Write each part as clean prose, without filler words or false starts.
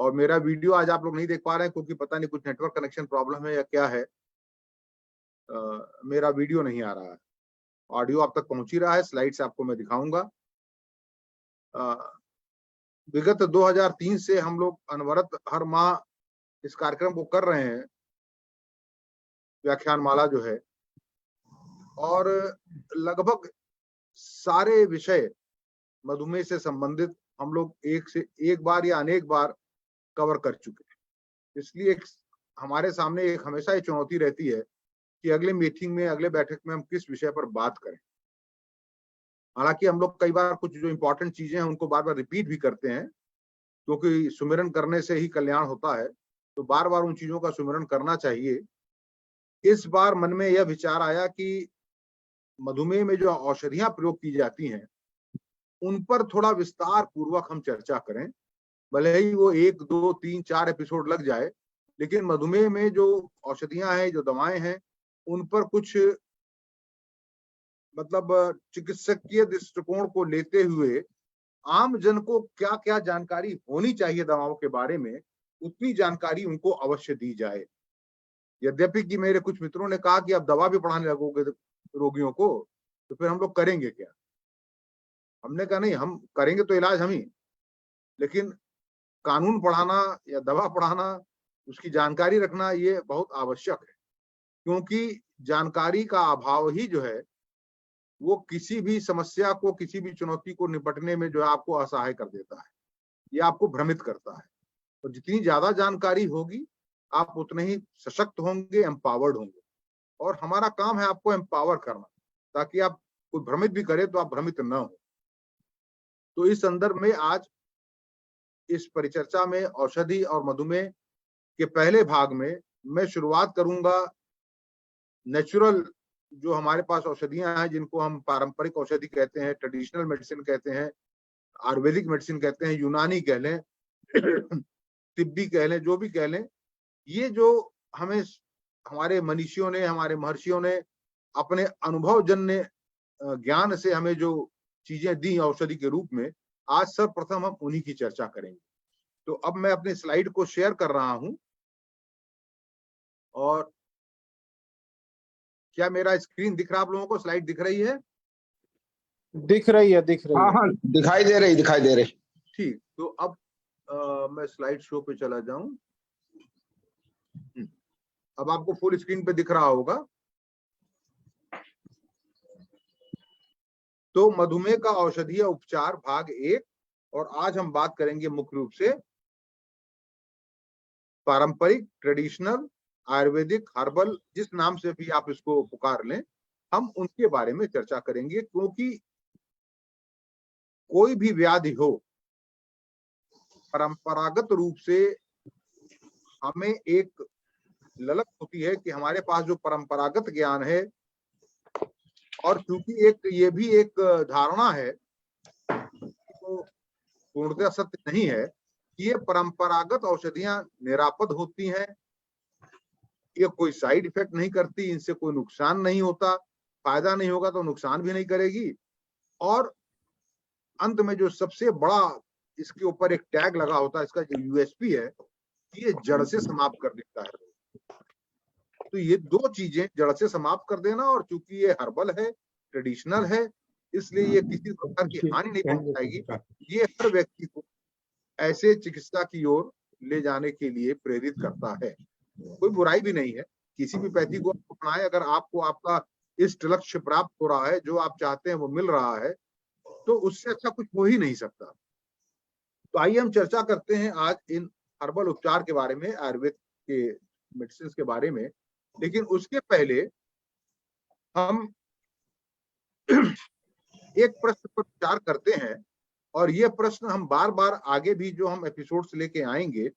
और मेरा वीडियो आज आप लोग नहीं देख पा रहे हैं क्योंकि पता नहीं कुछ नेटवर्क कनेक्शन प्रॉब्लम है या क्या है। मेरा वीडियो नहीं आ रहा है, ऑडियो आप तक पहुंच ही रहा है, स्लाइड्स आपको मैं दिखाऊंगा। विगत 2003 से हम लोग अनवरत हर माह इस कार्यक्रम को कर रहे हैं, व्याख्यानमाला जो है, और लगभग सारे विषय मधुमेह से संबंधित हम लोग एक से एक बार या अनेक बार कवर कर चुके हैं। इसलिए हमारे सामने एक हमेशा ये चुनौती रहती है कि अगले मीटिंग में, अगले बैठक में हम किस विषय पर बात करें। हालांकि हम लोग कई बार कुछ जो इंपॉर्टेंट चीजें हैं उनको बार बार रिपीट भी करते हैं, क्योंकि सुमिरन करने से ही कल्याण होता है, तो बार बार उन चीजों का सुमिरन करना चाहिए। इस बार मन में यह विचार आया कि मधुमेह में जो औषधियां प्रयोग की जाती हैं उन पर थोड़ा विस्तार पूर्वक हम चर्चा करें। भले ही वो 1, 2, 3, 4 एपिसोड लग जाए, लेकिन मधुमेह में जो औषधियां हैं, जो दवाएं हैं, उन पर कुछ मतलब चिकित्सकीय दृष्टिकोण को लेते हुए आम जन को क्या क्या जानकारी होनी चाहिए दवाओं के बारे में, उतनी जानकारी उनको अवश्य दी जाए। यद्यपि कि मेरे कुछ मित्रों ने कहा कि अब दवा भी पढ़ाने लगोगे रोगियों को, तो फिर हम लोग करेंगे क्या? हमने कहा नहीं, हम करेंगे तो इलाज हम ही, लेकिन कानून पढ़ाना या दवा पढ़ाना, उसकी जानकारी रखना ये बहुत आवश्यक है, क्योंकि जानकारी का अभाव ही जो है वो किसी भी समस्या को, किसी भी चुनौती को निपटने में जो है आपको असहाय कर देता है, ये आपको भ्रमित करता है। तो जितनी ज्यादा जानकारी होगी आप उतने ही सशक्त होंगे, एम्पावर्ड होंगे, और हमारा काम है आपको एम्पावर करना, ताकि आप कोई भ्रमित भी करे तो आप भ्रमित न हो। तो इस संदर्भ में आज इस परिचर्चा में औषधि और मधुमेह के पहले भाग में मैं शुरुआत करूंगा नेचुरल जो हमारे पास औषधियां हैं, जिनको हम पारंपरिक औषधि कहते हैं, ट्रेडिशनल मेडिसिन कहते हैं, आयुर्वेदिक मेडिसिन कहते हैं, यूनानी कह लें, तिब्बी कह लें, जो भी कह लें, ये जो हमें हमारे मनीषियों ने, हमारे महर्षियों ने अपने अनुभवजन्य ज्ञान से हमें जो चीजें दी औषधि के रूप में, आज सर्वप्रथम हम उन्हीं की चर्चा करेंगे। तो अब मैं अपनी स्लाइड को शेयर कर रहा हूं, और क्या मेरा स्क्रीन दिख रहा है आप लोगों को? स्लाइड दिख रही है? दिख रही है, दिख रही है। हाँ, दिखाई दे रही। ठीक, तो अब मैं स्लाइड शो पे चला जाऊं। अब आपको फुल स्क्रीन पे दिख रहा होगा। तो मधुमेह का औषधीय उपचार भाग 1, और आज हम बात करेंगे मुख्य रूप से पारंपरिक, ट्रेडिशनल, आयुर्वेदिक, हर्बल, जिस नाम से भी आप इसको पुकार लें, हम उनके बारे में चर्चा करेंगे। क्योंकि कोई भी व्याधि हो, परंपरागत रूप से हमें एक ललक होती है कि हमारे पास जो परंपरागत ज्ञान है, और क्योंकि ये भी एक धारणा है, तो पूर्णतः सत्य नहीं है कि ये परंपरागत औषधियां निरापद होती हैं, ये कोई साइड इफेक्ट नहीं करती, इनसे कोई नुकसान नहीं होता, फायदा नहीं होगा तो नुकसान भी नहीं करेगी। और अंत में जो सबसे बड़ा इसके ऊपर एक टैग लगा होता है, इसका जो यूएसपी है, ये जड़ से समाप्त कर देता है। तो ये दो चीजें, जड़ से समाप्त कर देना, और चूंकि ये हर्बल है, ट्रेडिशनल है, इसलिए ये किसी प्रकार की हानि नहीं पहुंचाएगी। ये हर व्यक्ति को ऐसे चिकित्सा की ओर ले जाने के लिए प्रेरित करता है। कोई बुराई भी नहीं है, किसी भी पैथी को अपनाएं। अगर आपको आपका इष्ट लक्ष्य प्राप्त हो रहा है, जो आप चाहते हैं वो मिल रहा है, तो उससे अच्छा कुछ हो ही नहीं सकता। तो आइए हम चर्चा करते हैं आज इन हर्बल उपचार के बारे में, आयुर्वेद के मेडिसिन के बारे में। लेकिन उसके पहले हम एक प्रश्न पर विचार करते हैं, और ये प्रश्न हम बार बार आगे भी जो हम एपिसोड्स लेके आएंगे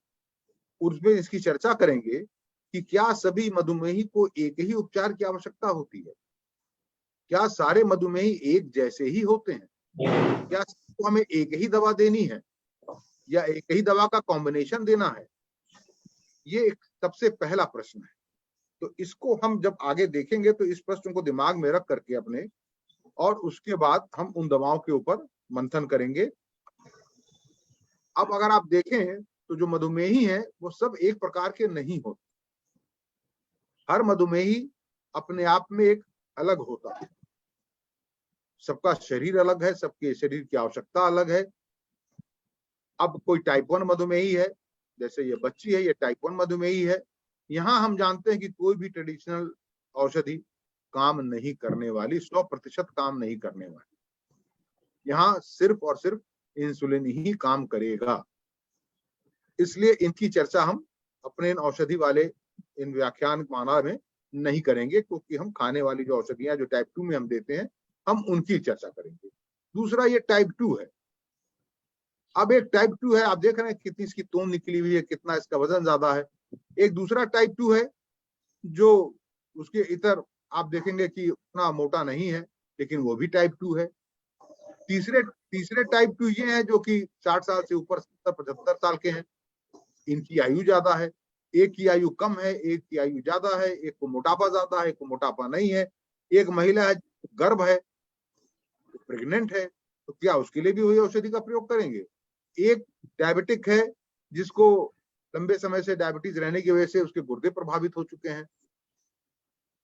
उसमें इसकी चर्चा करेंगे कि क्या सभी मधुमेही को एक ही उपचार की आवश्यकता होती है? क्या सारे मधुमेही एक जैसे ही होते हैं? क्या सबको हमें एक ही दवा देनी है, या एक ही दवा का कॉम्बिनेशन देना है? ये एक सबसे पहला प्रश्न है। तो इसको हम जब आगे देखेंगे तो इस प्रश्न को दिमाग में रख करके अपने, और उसके बाद हम उन दवाओं के ऊपर मंथन करेंगे। अब अगर आप देखें तो जो मधुमेही है वो सब एक प्रकार के नहीं होते। हर मधुमेही अपने आप में एक अलग होता है। सबका शरीर अलग है, सबके शरीर की आवश्यकता अलग है। अब कोई टाइप 1 मधुमेही है, जैसे ये बच्ची है, ये टाइप 1 मधुमेही है। यहाँ हम जानते हैं कि कोई भी ट्रेडिशनल औषधि काम नहीं करने वाली, 100% काम नहीं करने वाली। यहाँ सिर्फ और सिर्फ इंसुलिन ही काम करेगा। इसलिए इनकी चर्चा हम अपने इन औषधि वाले इन व्याख्यान माला में नहीं करेंगे, क्योंकि हम खाने वाली जो औषधियां जो टाइप 2 में हम देते हैं, हम उनकी चर्चा करेंगे। दूसरा ये टाइप 2 है। अब एक टाइप 2 है, आप देख रहे हैं कितनी इसकी तोंद निकली हुई है, कितना इसका वजन ज्यादा है। एक दूसरा टाइप 2 है जो उसके इतर आप देखेंगे कि उतना मोटा नहीं है, लेकिन वो भी टाइप 2 है। तीसरे टाइप 2 ये हैं जो कि 60 साल से ऊपर 70-75 साल के हैं। इनकी आयु ज्यादा है। एक की आयु कम है, एक की आयु ज्यादा है, एक को मोटापा ज्यादा है, एक को मोटापा नहीं है। एक महिला है, गर्भ है, प्रेग्नेंट है, तो क्या उसके लिए भी वही औषधि का प्रयोग करेंगे? एक डायबिटिक है जिसको लंबे समय से डायबिटीज रहने की वजह से उसके गुर्दे प्रभावित हो चुके हैं,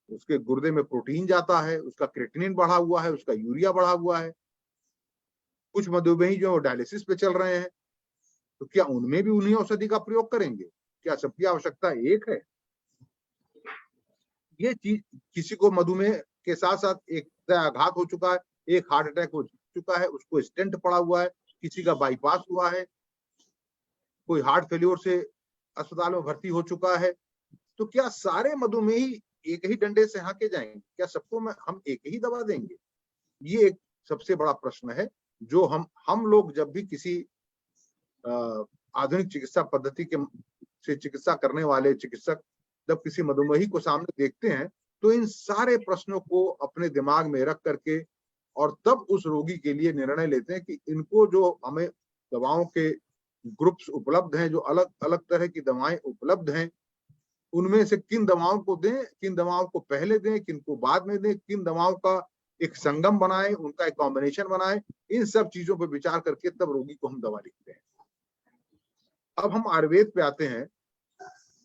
उसके गुर्दे में प्रोटीन जाता है, उसका क्रेटिनिन बढ़ा हुआ है, उसका यूरिया बढ़ा हुआ है। कुछ मधुमेही जो डायलिसिस पे चल रहे हैं, तो क्या उनमें भी उन्हीं औषधि का प्रयोग करेंगे? क्या सबकी आवश्यकता एक है? ये चीज, किसी को मधुमेह के साथ साथ एक आघात हो चुका है, एक हार्ट अटैक हो चुका है, उसको स्टेंट पड़ा हुआ है, किसी का बाईपास हुआ है, कोई हार्ट फेल्योर से अस्पताल में भर्ती हो चुका है, तो क्या सारे मधुमेही एक ही डंडे से हाके जाएंगे? क्या सबको हम एक ही दवा देंगे? ये एक सबसे बड़ा प्रश्न है जो हम लोग जब भी किसी आधुनिक चिकित्सा पद्धति के से चिकित्सा करने वाले चिकित्सक जब किसी मधुमेही को सामने देखते हैं, तो इन सारे प्रश्नों को अपने दिमाग में रख करके और तब उस रोगी के लिए निर्णय लेते हैं कि इनको जो हमें दवाओं के ग्रुप्स उपलब्ध हैं, जो अलग अलग तरह की दवाएं उपलब्ध हैं, उनमें से किन दवाओं को दें, किन दवाओं को पहले दें, किन को बाद में दें, किन दवाओं का एक संगम बनाएं, उनका एक कॉम्बिनेशन बनाएं। इन सब चीजों पर विचार करके तब रोगी को हम दवा लिखते हैं। अब हम आयुर्वेद पे आते हैं,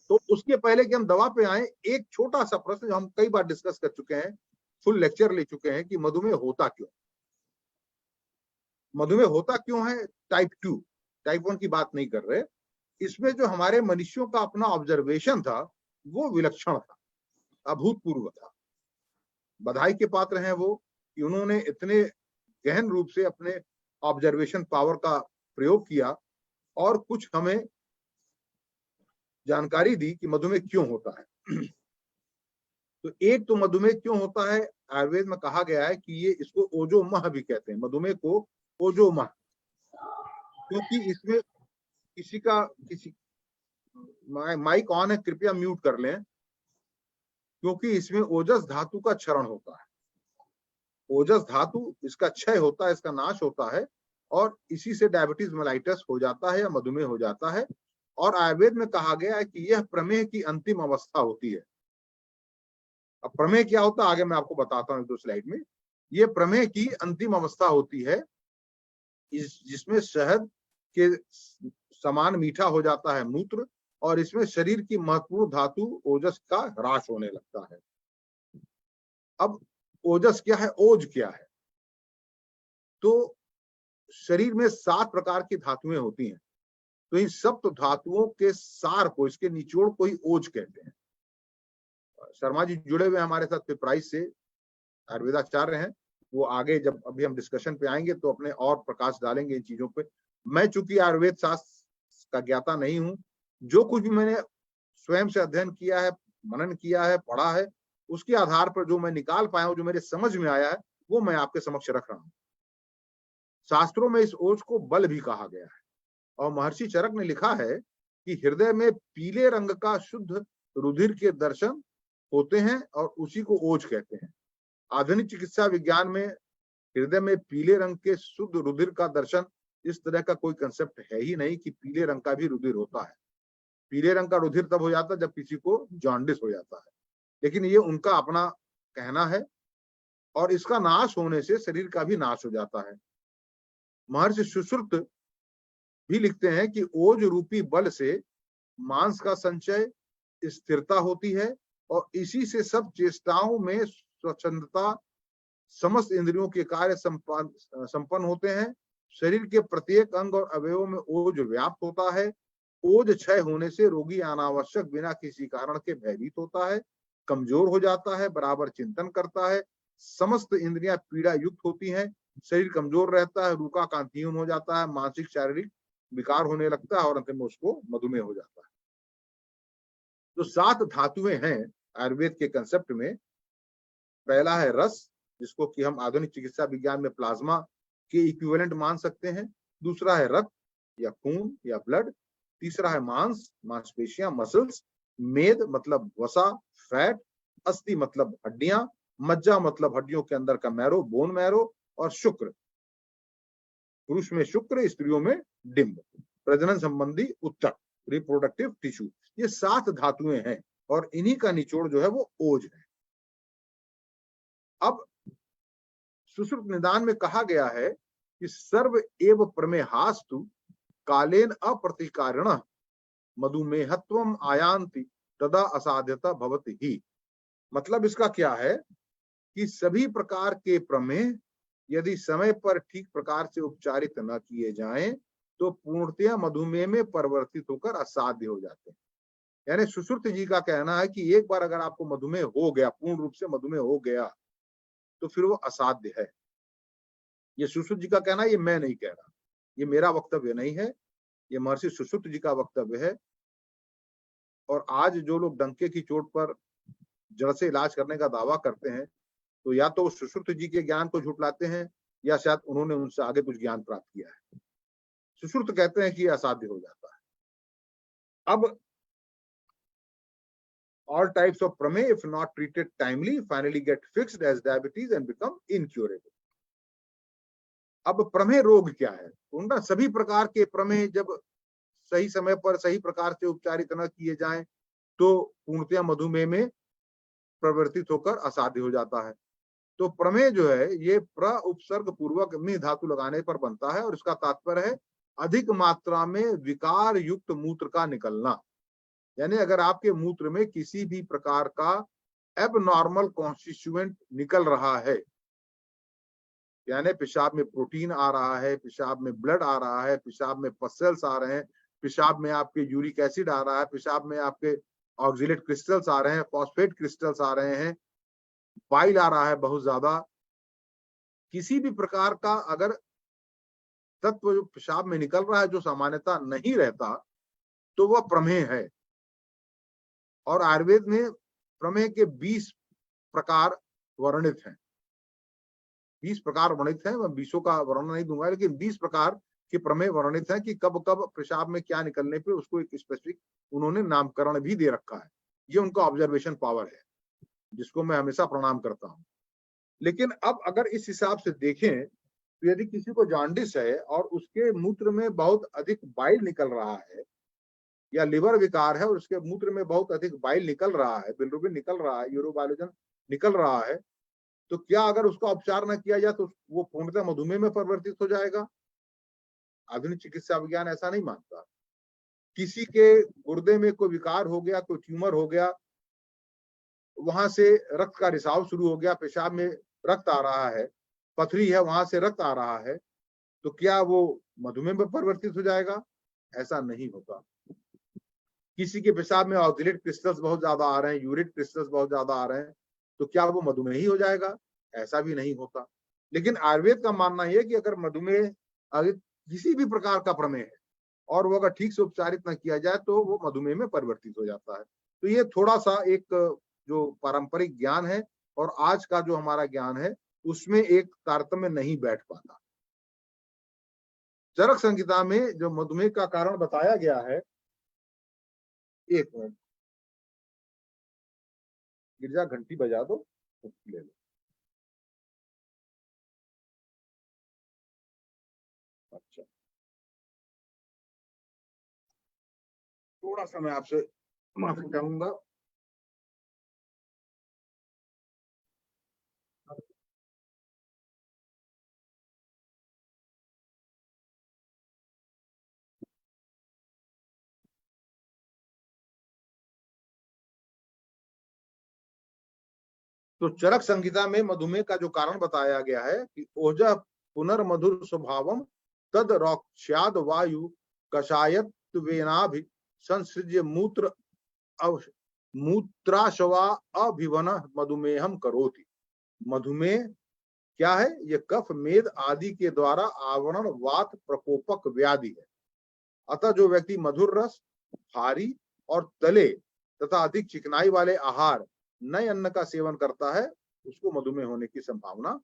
तो उसके पहले कि हम दवा पे आए, एक छोटा सा प्रश्न जो हम कई बार डिस्कस कर चुके हैं, फुल लेक्चर ले चुके हैं कि मधुमेह होता क्यों? मधुमेह होता क्यों है? टाइप 2, टाइप 1 की बात नहीं कर रहे। इसमें जो हमारे मनुष्यों का अपना ऑब्जर्वेशन था वो विलक्षण था, अभूतपूर्व था। बधाई के पात्र हैं वो कि उन्होंने इतने गहन रूप से अपने ऑब्जर्वेशन पावर का प्रयोग किया और कुछ हमें जानकारी दी कि मधुमेह क्यों होता है। तो एक तो मधुमेह क्यों होता है, आयुर्वेद में कहा गया है कि ये इसको ओजोमह भी कहते हैं, मधुमेह को ओजोमह, क्योंकि इसमें किसी माइक ऑन है, कृपया म्यूट कर लें, क्योंकि इसमें ओजस धातु का क्षरण होता है। ओजस धातु, इसका क्षय होता है, इसका नाश होता है, और इसी से डायबिटीज मेलाइटस हो जाता है या मधुमेह हो जाता है। और आयुर्वेद में कहा गया है कि यह प्रमेह की अंतिम अवस्था होती है। अब प्रमेह क्या होता है आगे मैं आपको बताता हूं 2 स्लाइड में। यह प्रमेह की अंतिम अवस्था होती है जिसमें शहद के समान मीठा हो जाता है मूत्र, और इसमें शरीर की महत्वपूर्ण धातु ओजस का ह्रास होने लगता है। अब ओजस क्या है, ओज क्या है? तो शरीर में 7 प्रकार की धातुएं होती हैं, तो इन सब तो धातुओं के सार को, इसके निचोड़ को ही ओज कहते हैं। शर्मा जी जुड़े हुए हमारे साथ पिपराइस से, आयुर्वेदाचार्य हैं, वो आगे जब अभी हम डिस्कशन पे आएंगे तो अपने और प्रकाश डालेंगे इन चीजों पे। मैं चूंकि आयुर्वेद शास्त्र का ज्ञाता नहीं हूं, जो कुछ भी मैंने स्वयं से अध्ययन किया है, मनन किया है, पढ़ा है, उसके आधार पर जो मैं निकाल पाया हूं, जो मेरे समझ में आया है, वो मैं आपके समक्ष रख रहा हूं। शास्त्रों में इस ओज को बल भी कहा गया है, और महर्षि चरक ने लिखा है कि हृदय में पीले रंग का शुद्ध रुधिर के दर्शन होते हैं और उसी को ओज कहते हैं। आधुनिक चिकित्सा विज्ञान में हृदय में पीले रंग के शुद्ध रुधिर का दर्शन, इस तरह का कोई कंसेप्ट है ही नहीं कि पीले रंग का भी रुधिर होता है। पीले रंग का रुधिर तब हो जाता है जब किसी को जॉन्डिस हो जाता है, लेकिन ये उनका अपना कहना है, और इसका नाश होने से शरीर का भी नाश हो जाता है। महर्षि सुश्रुत भी लिखते हैं कि ओज रूपी बल से मांस का संचय, स्थिरता होती है और इसी से सब चेष्टाओं में स्वच्छंदता, समस्त इंद्रियों के कार्य संपन्न होते हैं। शरीर के प्रत्येक अंग और अवयवों में ओज व्याप्त होता है। ओज क्षय होने से रोगी अनावश्यक बिना किसी कारण के भयभीत होता है, कमजोर हो जाता है, बराबर चिंतन करता है, समस्त इंद्रियां पीड़ा युक्त होती हैं, शरीर कमजोर रहता है, रूखा कांतिहीन हो जाता है, मानसिक शारीरिक विकार होने लगता है और अंत में उसको मधुमेह हो जाता है। जो 7 धातुएं हैं आयुर्वेद के कंसेप्ट में, पहला है रस, जिसको कि हम आधुनिक चिकित्सा विज्ञान में प्लाज्मा के इक्विवेलेंट मान सकते हैं। दूसरा है रक्त या खून या ब्लड। तीसरा है मांस, मांसपेशियां, मसल्स। मेद मतलब वसा, फैट। अस्थि मतलब हड्डियां। मज्जा मतलब हड्डियों के अंदर का मैरो, बोन मैरो। और शुक्र, पुरुष में शुक्र, स्त्रियों में डिंब, प्रजनन संबंधी उत्तक, रिप्रोडक्टिव टिश्यू। ये 7 धातुएं हैं और इन्हीं का निचोड़ जो है वो ओज है। अब सुश्रुत निदान में कहा गया है कि सर्व एव प्रमेहास्तु कालेन अप्रतिकारिण मधुमेहत्वम आयांति तदा असाध्यता भवति ही। मतलब इसका क्या है कि सभी प्रकार के प्रमेह यदि समय पर ठीक प्रकार से उपचारित न किए जाएं तो पूर्णतया मधुमेह में परिवर्तित होकर असाध्य हो जाते हैं। यानी सुश्रुत जी का कहना है कि एक बार अगर आपको मधुमेह हो गया, पूर्ण रूप से मधुमेह हो गया, तो फिर वो असाध्य है। ये सुश्रुत जी का कहना है, ये मैं नहीं कह रहा, ये मेरा वक्तव्य नहीं है, ये महर्षि सुश्रुत जी का वक्तव्य है। और आज जो लोग डंके की चोट पर जड़ से इलाज करने का दावा करते हैं, तो या तो सुश्रुत जी के ज्ञान को झुठलाते हैं या शायद उन्होंने उनसे आगे कुछ ज्ञान प्राप्त किया है। सुश्रुत कहते हैं कि यह असाध्य हो जाता है। अब all types of प्रमेह if not treated timely finally get fixed as diabetes and become incurable। अब प्रमेह रोग क्या है? उनका सभी प्रकार के प्रमेह जब सही समय पर सही प्रकार से उपचारित न किए जाएं तो पूर्णतया मधुमेह में परिवर्तित होकर असाध्य हो जाता है। तो प्रमेह जो है ये प्र उपसर्ग पूर्वक में धातु लगाने पर बनता है और इसका तात्पर्य है अधिक मात्रा में विकार युक्त मूत्र का निकलना। यानी अगर आपके मूत्र में किसी भी प्रकार का एबनॉर्मल कॉन्स्टिट्यूएंट निकल रहा है, यानी पेशाब में प्रोटीन आ रहा है, पेशाब में ब्लड आ रहा है, पेशाब में पसल्स आ रहे हैं, पेशाब में आपके यूरिक एसिड आ रहा है, पेशाब में आपके ऑक्सिलेट क्रिस्टल्स आ रहे हैं, फॉस्फेट क्रिस्टल्स आ रहे हैं, बाइल आ रहा है बहुत ज्यादा, किसी भी प्रकार का अगर तत्व जो पेशाब में निकल रहा है जो सामान्यता नहीं रहता, तो वह प्रमेह है। और आयुर्वेद में प्रमेह के 20 प्रकार वर्णित हैं। 20 प्रकार वर्णित हैं, मैं 20 का वर्णन नहीं दूंगा, लेकिन 20 प्रकार के प्रमेह वर्णित हैं कि कब कब पेशाब में क्या निकलने पे उसको एक स्पेसिफिक उन्होंने नामकरण भी दे रखा है। ये उनका ऑब्जर्वेशन पावर है, जिसको मैं हमेशा प्रणाम करता हूं। लेकिन अब अगर इस हिसाब से देखें तो यदि किसी को जॉन्डिस है और उसके मूत्र में बहुत अधिक बाइल निकल रहा है, या लिवर विकार है और उसके मूत्र में बहुत अधिक बाइल निकल रहा है, बिलिरुबिन निकल रहा है, यूरोबाइलोजन निकल रहा है, तो क्या अगर उसका उपचार न किया जाए तो वो पूर्णतः मधुमेह में परिवर्तित हो जाएगा? आधुनिक चिकित्सा विज्ञान ऐसा नहीं मानता। किसी के गुर्दे में कोई विकार हो गया, कोई ट्यूमर हो गया, वहां से रक्त का रिसाव शुरू हो गया, पेशाब में रक्त आ रहा है, पथरी है वहां से रक्त आ रहा है, तो क्या वो मधुमेह में परिवर्तित हो जाएगा? ऐसा नहीं होता। किसी के पेशाब में ऑक्सिलेट क्रिस्टल्स बहुत ज्यादा आ रहे हैं, यूरिक क्रिस्टल्स बहुत ज्यादा आ रहे हैं, तो क्या वो मधुमेह ही हो जाएगा? ऐसा भी नहीं होता। लेकिन आयुर्वेद का मानना यह है कि अगर मधुमेह अगर किसी भी प्रकार का प्रमेह है और वो अगर ठीक से उपचारित न किया जाए तो वो मधुमेह में परिवर्तित हो जाता है। तो ये थोड़ा सा एक जो पारंपरिक ज्ञान है और आज का जो हमारा ज्ञान है उसमें एक तारतम्य नहीं बैठ पाता। चरक संहिता में जो मधुमेह का कारण बताया गया है, एक मिनट, गिरजा घंटी बजा दो, ले लो। अच्छा, थोड़ा सा मैं आपसे माफी चाहूंगा। तो चरक संहिता में मधुमेह का जो कारण बताया गया है कि ओजः पुनर्मधुर स्वभावम तद रौक्ष्याद वायु कषायत्वेनाभि संसृज्य मूत्राशवा अभिवन मधुमेहम करोति। मधुमेह क्या है? ये कफ मेद आदि के द्वारा आवरण वात प्रकोपक व्याधि है। अतः जो व्यक्ति मधुर रस, भारी और तले तथा अधिक चिकनाई वाले आहार, नए अन्न का सेवन करता है, उसको मधुमेह होने की संभावना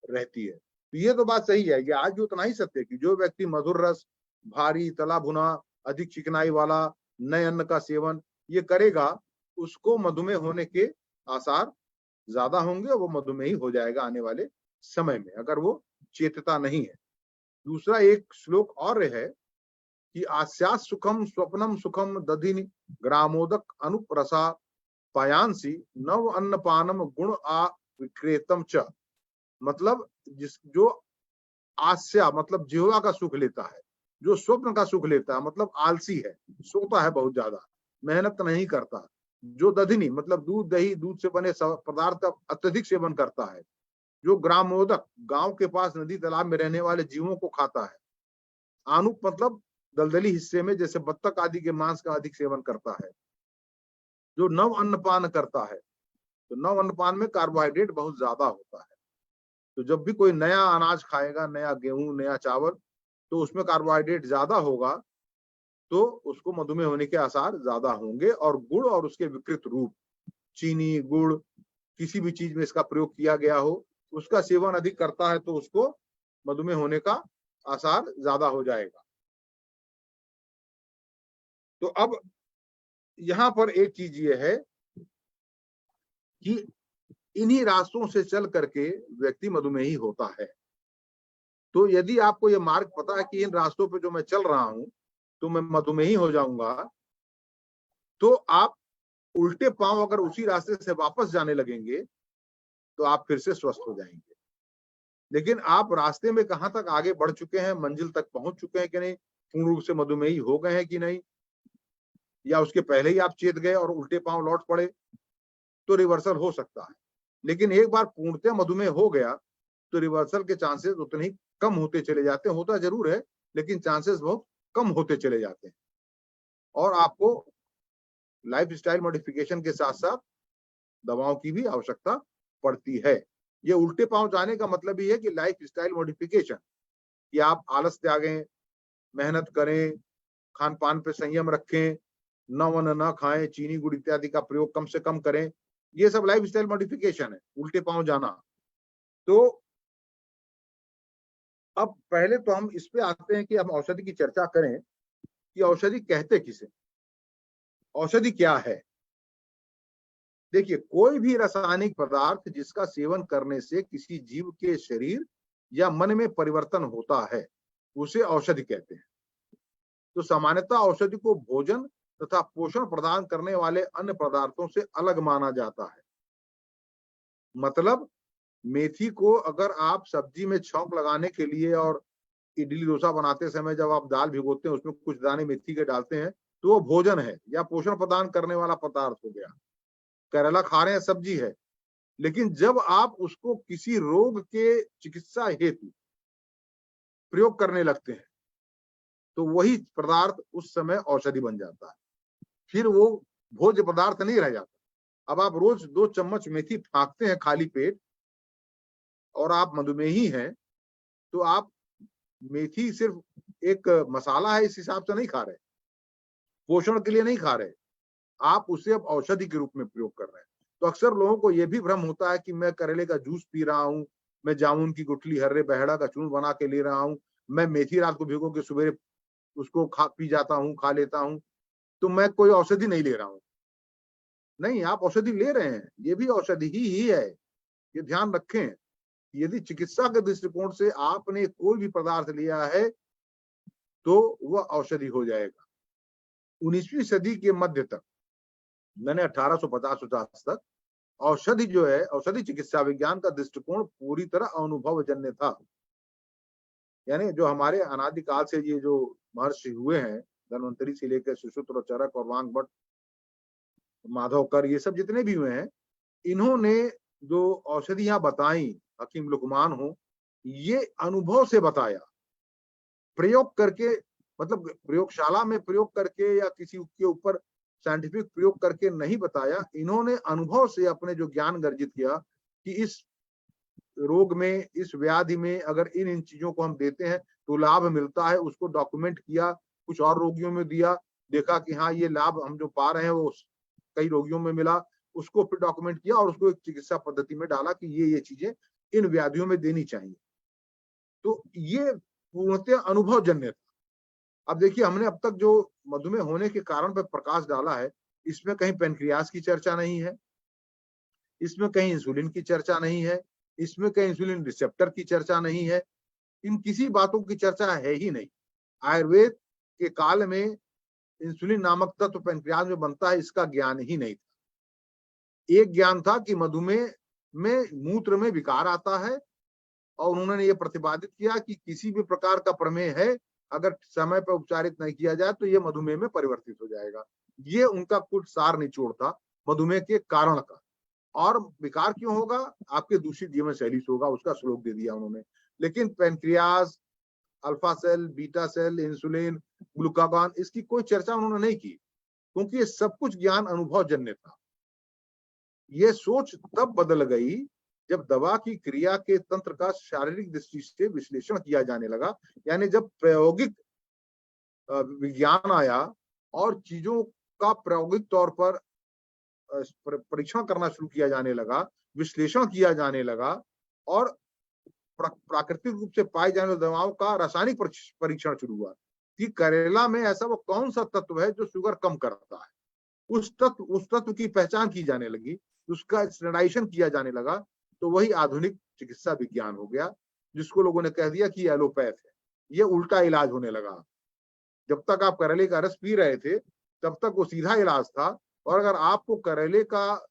रहती है। तो ये तो बात सही है, ये आज भी उतना ही सत्य है कि जो व्यक्ति मधुर रस, भारी, तला भुना, अधिक चिकनाई वाला, नए अन्न का सेवन ये करेगा, उसको मधुमेह होने के आसार ज्यादा होंगे और वो मधुमेही हो जाएगा आने वाले समय में, अगर वो चेतता नहीं है। दूसरा एक श्लोक और है कि आस्यात् सुखम स्वप्नम सुखम दधिनि ग्रामोदक अनुप्रसा पायांसी नव अन्नपानम गुण आ विक्रेतम च। मतलब जो आस्या मतलब जिह्वा का सुख लेता है, जो स्वप्न का सुख लेता है मतलब आलसी है, सोता है बहुत ज्यादा, मेहनत नहीं करता, जो दधिनी मतलब दूध दही दूध से बने पदार्थ अत्यधिक सेवन करता है, जो ग्रामोदक गांव के पास नदी तालाब में रहने वाले जीवों को खाता है, आनुप मतलब दलदली हिस्से में जैसे बत्तख आदि के मांस का अधिक सेवन करता है, जो नव अन्नपान करता है। तो नव अन्नपान में कार्बोहाइड्रेट बहुत ज्यादा होता है। तो जब भी कोई नया अनाज खाएगा, नया गेहूं, नया चावल, तो उसमें कार्बोहाइड्रेट ज्यादा होगा, तो उसको मधुमेह होने के आसार ज्यादा होंगे। और गुड़ और उसके विकृत रूप, चीनी, गुड़, किसी भी चीज में इसका प्रयोग किया गया हो, उसका सेवन अधिक करता है तो उसको मधुमेह होने का आसार ज्यादा हो जाएगा। तो अब यहां पर एक चीज ये है कि इन्हीं रास्तों से चल करके व्यक्ति मधुमेही होता है। तो यदि आपको ये मार्ग पता है कि इन रास्तों पे जो मैं चल रहा हूं तो मैं मधुमेही हो जाऊंगा, तो आप उल्टे पांव अगर उसी रास्ते से वापस जाने लगेंगे तो आप फिर से स्वस्थ हो जाएंगे। लेकिन आप रास्ते में कहां तक आगे बढ़ चुके हैं, मंजिल तक पहुंच चुके हैं कि नहीं, पूर्ण रूप से मधुमेही हो गए हैं कि नहीं, या उसके पहले ही आप चेत गए और उल्टे पांव लौट पड़े, तो रिवर्सल हो सकता है। लेकिन एक बार पूर्णतः मधुमेह हो गया तो रिवर्सल के चांसेस उतने ही कम होते चले जाते हैं। होता जरूर है लेकिन चांसेस बहुत कम होते चले जाते हैं। और आपको लाइफ स्टाइल मॉडिफिकेशन के साथ साथ दवाओं की भी आवश्यकता पड़ती है। ये उल्टे पांव जाने का मतलब ही है कि लाइफ स्टाइल मॉडिफिकेशन, कि आप आलस त्यागें, मेहनत करें, खान पान पे संयम रखें, नव अन्न न खाएं, चीनी गुड़ इत्यादि का प्रयोग कम से कम करें, ये सब लाइफ स्टाइल मॉडिफिकेशन है, उल्टे पांव जाना। तो अब पहले तो हम इस पे आते हैं कि हम औषधि की चर्चा करें कि औषधि कहते किसे, औषधि क्या है। देखिए, कोई भी रासायनिक पदार्थ जिसका सेवन करने से किसी जीव के शरीर या मन में परिवर्तन होता है, उसे औषधि कहते हैं। तो सामान्यतः औषधि को भोजन तथा पोषण प्रदान करने वाले अन्य पदार्थों से अलग माना जाता है। मतलब मेथी को अगर आप सब्जी में छौंक लगाने के लिए और इडली डोसा बनाते समय जब आप दाल भिगोते हैं उसमें कुछ दाने मेथी के डालते हैं, तो वो भोजन है या पोषण प्रदान करने वाला पदार्थ हो गया। करेला खा रहे हैं, सब्जी है। लेकिन जब आप उसको किसी रोग के चिकित्सा हेतु प्रयोग करने लगते हैं तो वही पदार्थ उस समय औषधि बन जाता है, फिर वो भोज्य पदार्थ नहीं रह जाता। अब आप रोज 2 चम्मच मेथी फाँकते हैं खाली पेट और आप मधुमेही हैं, तो आप मेथी सिर्फ एक मसाला है इस हिसाब से नहीं खा रहे, पोषण के लिए नहीं खा रहे, आप उसे अब औषधि के रूप में प्रयोग कर रहे हैं। तो अक्सर लोगों को यह भी भ्रम होता है कि मैं करेले का जूस पी रहा हूँ, मैं जामुन की गुठली, हर्रे बहेड़ा का चूर्ण बना के ले रहा हूँ, मैं मेथी रात को भिगो के सुबह उसको पी जाता हूँ, खा लेता हूँ, तो मैं कोई औषधि नहीं ले रहा हूँ। नहीं, आप औषधि ले रहे हैं, ये भी औषधि ही है। ये ध्यान रखें, यदि चिकित्सा के दृष्टिकोण से आपने कोई भी पदार्थ लिया है तो वह औषधि हो जाएगा। 19वीं सदी के मध्य तक, मैंने 1850 तक औषधि जो है, औषधि चिकित्सा विज्ञान का दृष्टिकोण पूरी तरह अनुभवजन्य था। यानी जो हमारे अनादिकाल से ये जो महर्षि हुए हैं, धन्वंतरी से लेकर सुश्रुत और चरक और वांगभट्ट, माधवकर, ये सब जितने भी हुए हैं, इन्होंने जो औषधियां बताई हकीम लुकमान हो, ये अनुभव से बताया, प्रयोग करके, मतलब प्रयोगशाला में प्रयोग करके या किसी के ऊपर साइंटिफिक प्रयोग करके नहीं बताया। इन्होंने अनुभव से अपने जो ज्ञान गर्जित किया कि इस रोग में, इस व्याधि में अगर इन इन चीजों को हम देते हैं तो लाभ मिलता है, उसको डॉक्यूमेंट किया, कुछ और रोगियों में दिया, देखा कि हाँ ये लाभ हम जो पा रहे हैं वो कई रोगियों में मिला, उसको फिर डॉक्यूमेंट किया और उसको एक चिकित्सा पद्धति में डाला कि ये चीजें इन व्याधियों में देनी चाहिए। तो ये पूर्णतः अनुभवजन्य था। अब देखिए, हमने अब तक जो मधुमेह होने के कारण पर प्रकाश डाला है, इसमें कहीं पेनक्रियास की चर्चा नहीं है, इसमें कहीं इंसुलिन की चर्चा नहीं है, इसमें कहीं इंसुलिन रिसेप्टर की चर्चा नहीं है, इन किसी बातों की चर्चा है ही नहीं। आयुर्वेद के काल में इंसुलिन नामक तत्व पेनक्रियास में बनता है, इसका ज्ञान ही नहीं था। एक ज्ञान था कि मधुमेह में मूत्र में विकार आता है, और उन्होंने ये प्रतिपादित किया कि किसी भी प्रकार का प्रमेह है, अगर समय पर उपचारित नहीं किया जाए तो ये मधुमेह में परिवर्तित हो जाएगा। ये उनका कुछ सार निचोड़ था मधुमेह के कारण का। और विकार क्यों होगा? आपके दूषित जीवन शैली से होगा, उसका श्लोक दे दिया उन्होंने। लेकिन pancreas, alpha cell, beta cell, insulin, glucagon, इसकी कोई चर्चा उन्होंने नहीं की, क्योंकि ये सब कुछ ज्ञान अनुभवजन्य था। ये सोच तब बदल गई जब दवा की क्रिया के तंत्र का शारीरिक दृष्टि से विश्लेषण किया जाने लगा, यानी जब प्रायोगिक विज्ञान आया और चीजों का प्रायोगिक तौर पर परीक्षण करना शुरू किया जाने लगा, विश्लेषण किया जाने लगा, और प्राकृतिक रूप से पाई जाने वाली दवाओं का रासायनिक परीक्षण शुरू हुआ कि करेला में ऐसा वो कौन सा तत्व है जो शुगर कम करता है। उस तत्व की पहचान की जाने लगी, उसका स्टैंडर्डाइजेशन किया जाने लगा, तो वही आधुनिक चिकित्सा विज्ञान हो गया, जिसको लोगों ने कह दिया कि एलोपैथ है। ये उल्टा इलाज होने लगा। जब तक आप करेले का रस पी रहे थे तब तक वो सीधा इलाज था, और अगर आपको करेले का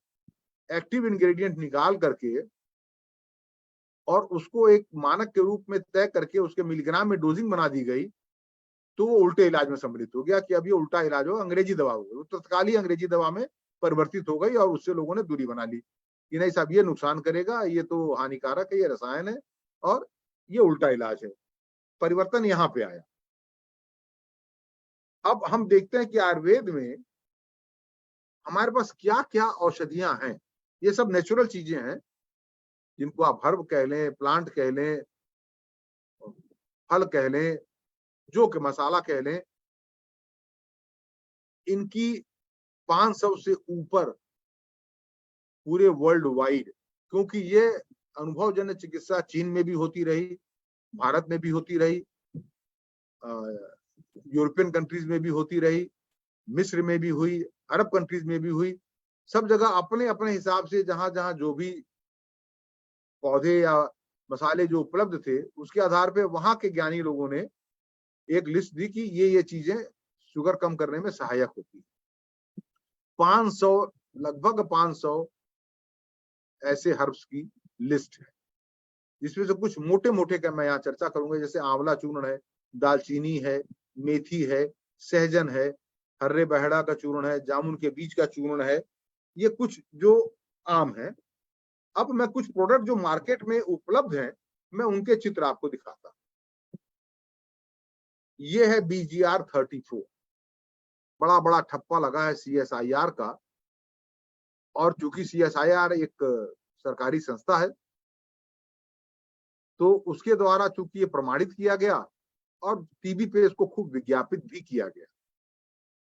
एक्टिव इंग्रेडिएंट निकाल करके और उसको एक मानक के रूप में तय करके उसके मिलीग्राम में डोजिंग बना दी गई, तो वो उल्टे इलाज में सम्मिलित हो गया कि अब ये उल्टा इलाज हो, अंग्रेजी दवा हो गई। वो तत्कालीन अंग्रेजी दवा में परिवर्तित हो गई, और उससे लोगों ने दूरी बना ली कि नहीं साहब, ये नुकसान करेगा, ये तो हानिकारक है, ये रसायन है, और ये उल्टा इलाज है। परिवर्तन यहाँ पे आया। अब हम देखते हैं कि आयुर्वेद में हमारे पास क्या क्या औषधियां हैं। ये सब नेचुरल चीजें हैं, जिनको आप हर्ब कह लें, प्लांट कह लें, फल कह लें, जो कि मसाला कह लें, इनकी 500 से ऊपर पूरे वर्ल्ड वाइड, क्योंकि ये अनुभवजन्य चिकित्सा चीन में भी होती रही, भारत में भी होती रही, यूरोपियन कंट्रीज में भी होती रही, मिस्र में भी हुई, अरब कंट्रीज में भी हुई। सब जगह अपने अपने हिसाब से जहां जहां जो भी पौधे या मसाले जो उपलब्ध थे, उसके आधार पे वहां के ज्ञानी लोगों ने एक लिस्ट दी कि ये चीजें शुगर कम करने में सहायक होती है। 500, लगभग 500 ऐसे हर्ब्स की लिस्ट है, जिसमें से कुछ मोटे मोटे का मैं यहाँ चर्चा करूंगा, जैसे आंवला चूर्ण है, दालचीनी है, मेथी है, सहजन है, हर्रे बहड़ा का चूर्ण है, जामुन के बीज का चूर्ण है। ये कुछ जो आम है। अब मैं कुछ प्रोडक्ट जो मार्केट में उपलब्ध हैं, मैं उनके चित्र आपको दिखाता हूं। ये है BGR 34, बड़ा बड़ा ठप्पा लगा है CSIR का, और चूंकि CSIR एक सरकारी संस्था है, तो उसके द्वारा चूंकि ये प्रमाणित किया गया और टीवी पे इसको खूब विज्ञापित भी किया गया।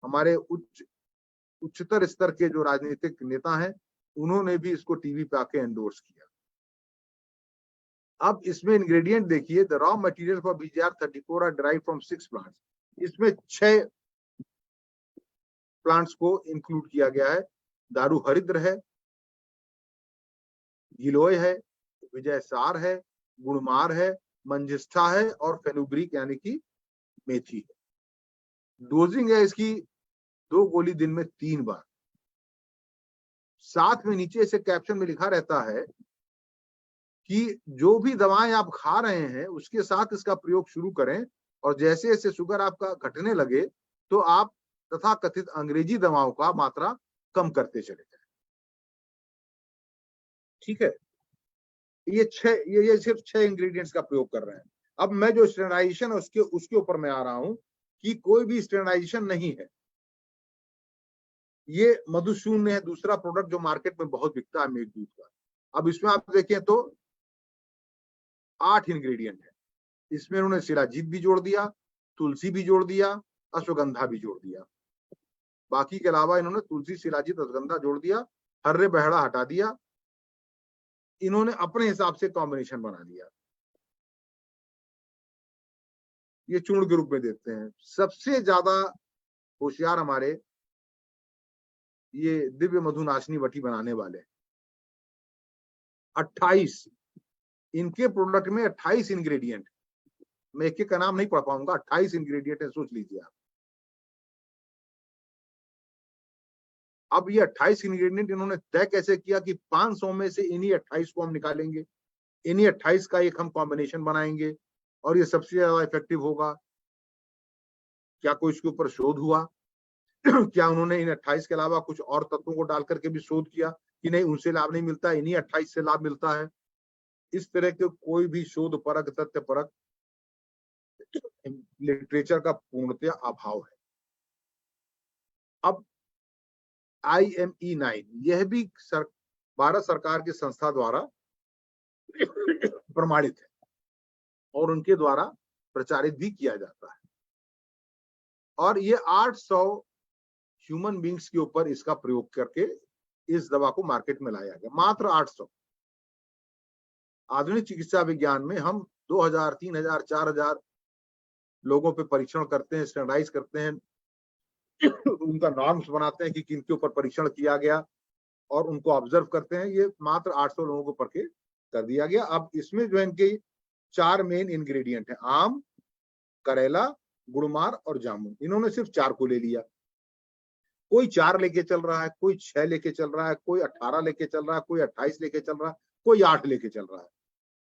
हमारे उच्चतर स्तर के जो राजनीतिक नेता हैं, उन्होंने भी इसको टीवी पे आके एंडोर्स किया। अब इसमें इंग्रेडिएंट देखिए, the raw material for BGR 34 are derived from 6 plants. इसमें 6 प्लांट्स को इंक्लूड किया गया है। दारू हरिद्र है, गिलोय है, विजय सार है, गुणमार है, मंजिष्ठा है, और फेनुग्रीक यानी कि मेथी है। डोजिंग है इसकी 2 गोली दिन में 3 बार। साथ में नीचे से कैप्शन में लिखा रहता है कि जो भी दवाएं आप खा रहे हैं उसके साथ इसका प्रयोग शुरू करें, और जैसे जैसे शुगर आपका घटने लगे तो आप तथा कथित अंग्रेजी दवाओं का मात्रा कम करते चले जाएं। ठीक है। ये सिर्फ 6 इंग्रेडिएंट्स का प्रयोग कर रहे हैं। अब मैं जो स्टैंडर्डाइजेशन है उसके ऊपर मैं आ रहा हूं कि कोई भी स्टैंडर्डाइजेशन नहीं है। ये मधुशून्य है, दूसरा प्रोडक्ट जो मार्केट में बहुत बिकता है मेघदूत का। अब इसमें आप देखें तो 8 इंग्रेडिएंट है। इसमें उन्होंने शिलाजीत भी जोड़ दिया, तुलसी भी जोड़ दिया, अश्वगंधा भी जोड़ दिया। बाकी के अलावा इन्होंने तुलसी, शिलाजीत, अश्वगंधा जोड़ दिया, हर्रे बहेड़ा हटा दिया। इन्होंने अपने हिसाब से कॉम्बिनेशन बना दिया। ये चूर्ण के रूप में देते हैं। सबसे ज्यादा होशियार हमारे ये दिव्य मधुनाशिनी वटी बनाने वाले 28, इनके प्रोडक्ट में 28 इंग्रेडिएंट। मैं एक एक का नाम नहीं पढ़ पाऊंगा, 28 इंग्रेडिएंट है, सोच लीजिए आप। अब ये 28 इंग्रेडिएंट इन्होंने तय कैसे किया कि 500 में से इन्हीं 28 को हम निकालेंगे, इन्हीं 28 का एक हम कॉम्बिनेशन बनाएंगे और ये सबसे ज्यादा इफेक्टिव होगा। क्या कोई इसके ऊपर शोध हुआ? क्या उन्होंने इन 28 के अलावा कुछ और तत्वों को डाल करके भी शोध किया कि नहीं उनसे लाभ नहीं मिलता, इन्हीं 28 से लाभ मिलता है? इस तरह के कोई भी शोध परक, तथ्य परक लिटरेचर का पूर्णतया अभाव है। अब IME9 यह भी भारत सरकार की संस्था द्वारा प्रमाणित है और उनके द्वारा प्रचारित भी किया जाता है। और ये 800 ह्यूमन बींग्स के ऊपर इसका प्रयोग करके इस दवा को मार्केट में लाया गया, मात्र 800। आधुनिक चिकित्सा विज्ञान में हम 2000, 3000, 4000 लोगों पे परीक्षण करते हैं, स्टैंडर्डाइज करते हैं, उनका नॉर्म्स बनाते हैं कि किनके ऊपर परीक्षण किया गया और उनको ऑब्जर्व करते हैं। ये मात्र 800 लोगों को पर के कर दिया गया। अब इसमें जो है इनके 4 मेन इंग्रेडिएंट है, आम, करेला, गुड़मार और जामुन। इन्होंने सिर्फ 4 को ले लिया। कोई 4 लेके चल रहा है, कोई 6 लेके चल रहा है, कोई 18 लेके चल रहा है, कोई 28 लेके चल रहा है, कोई 8 लेके चल रहा है।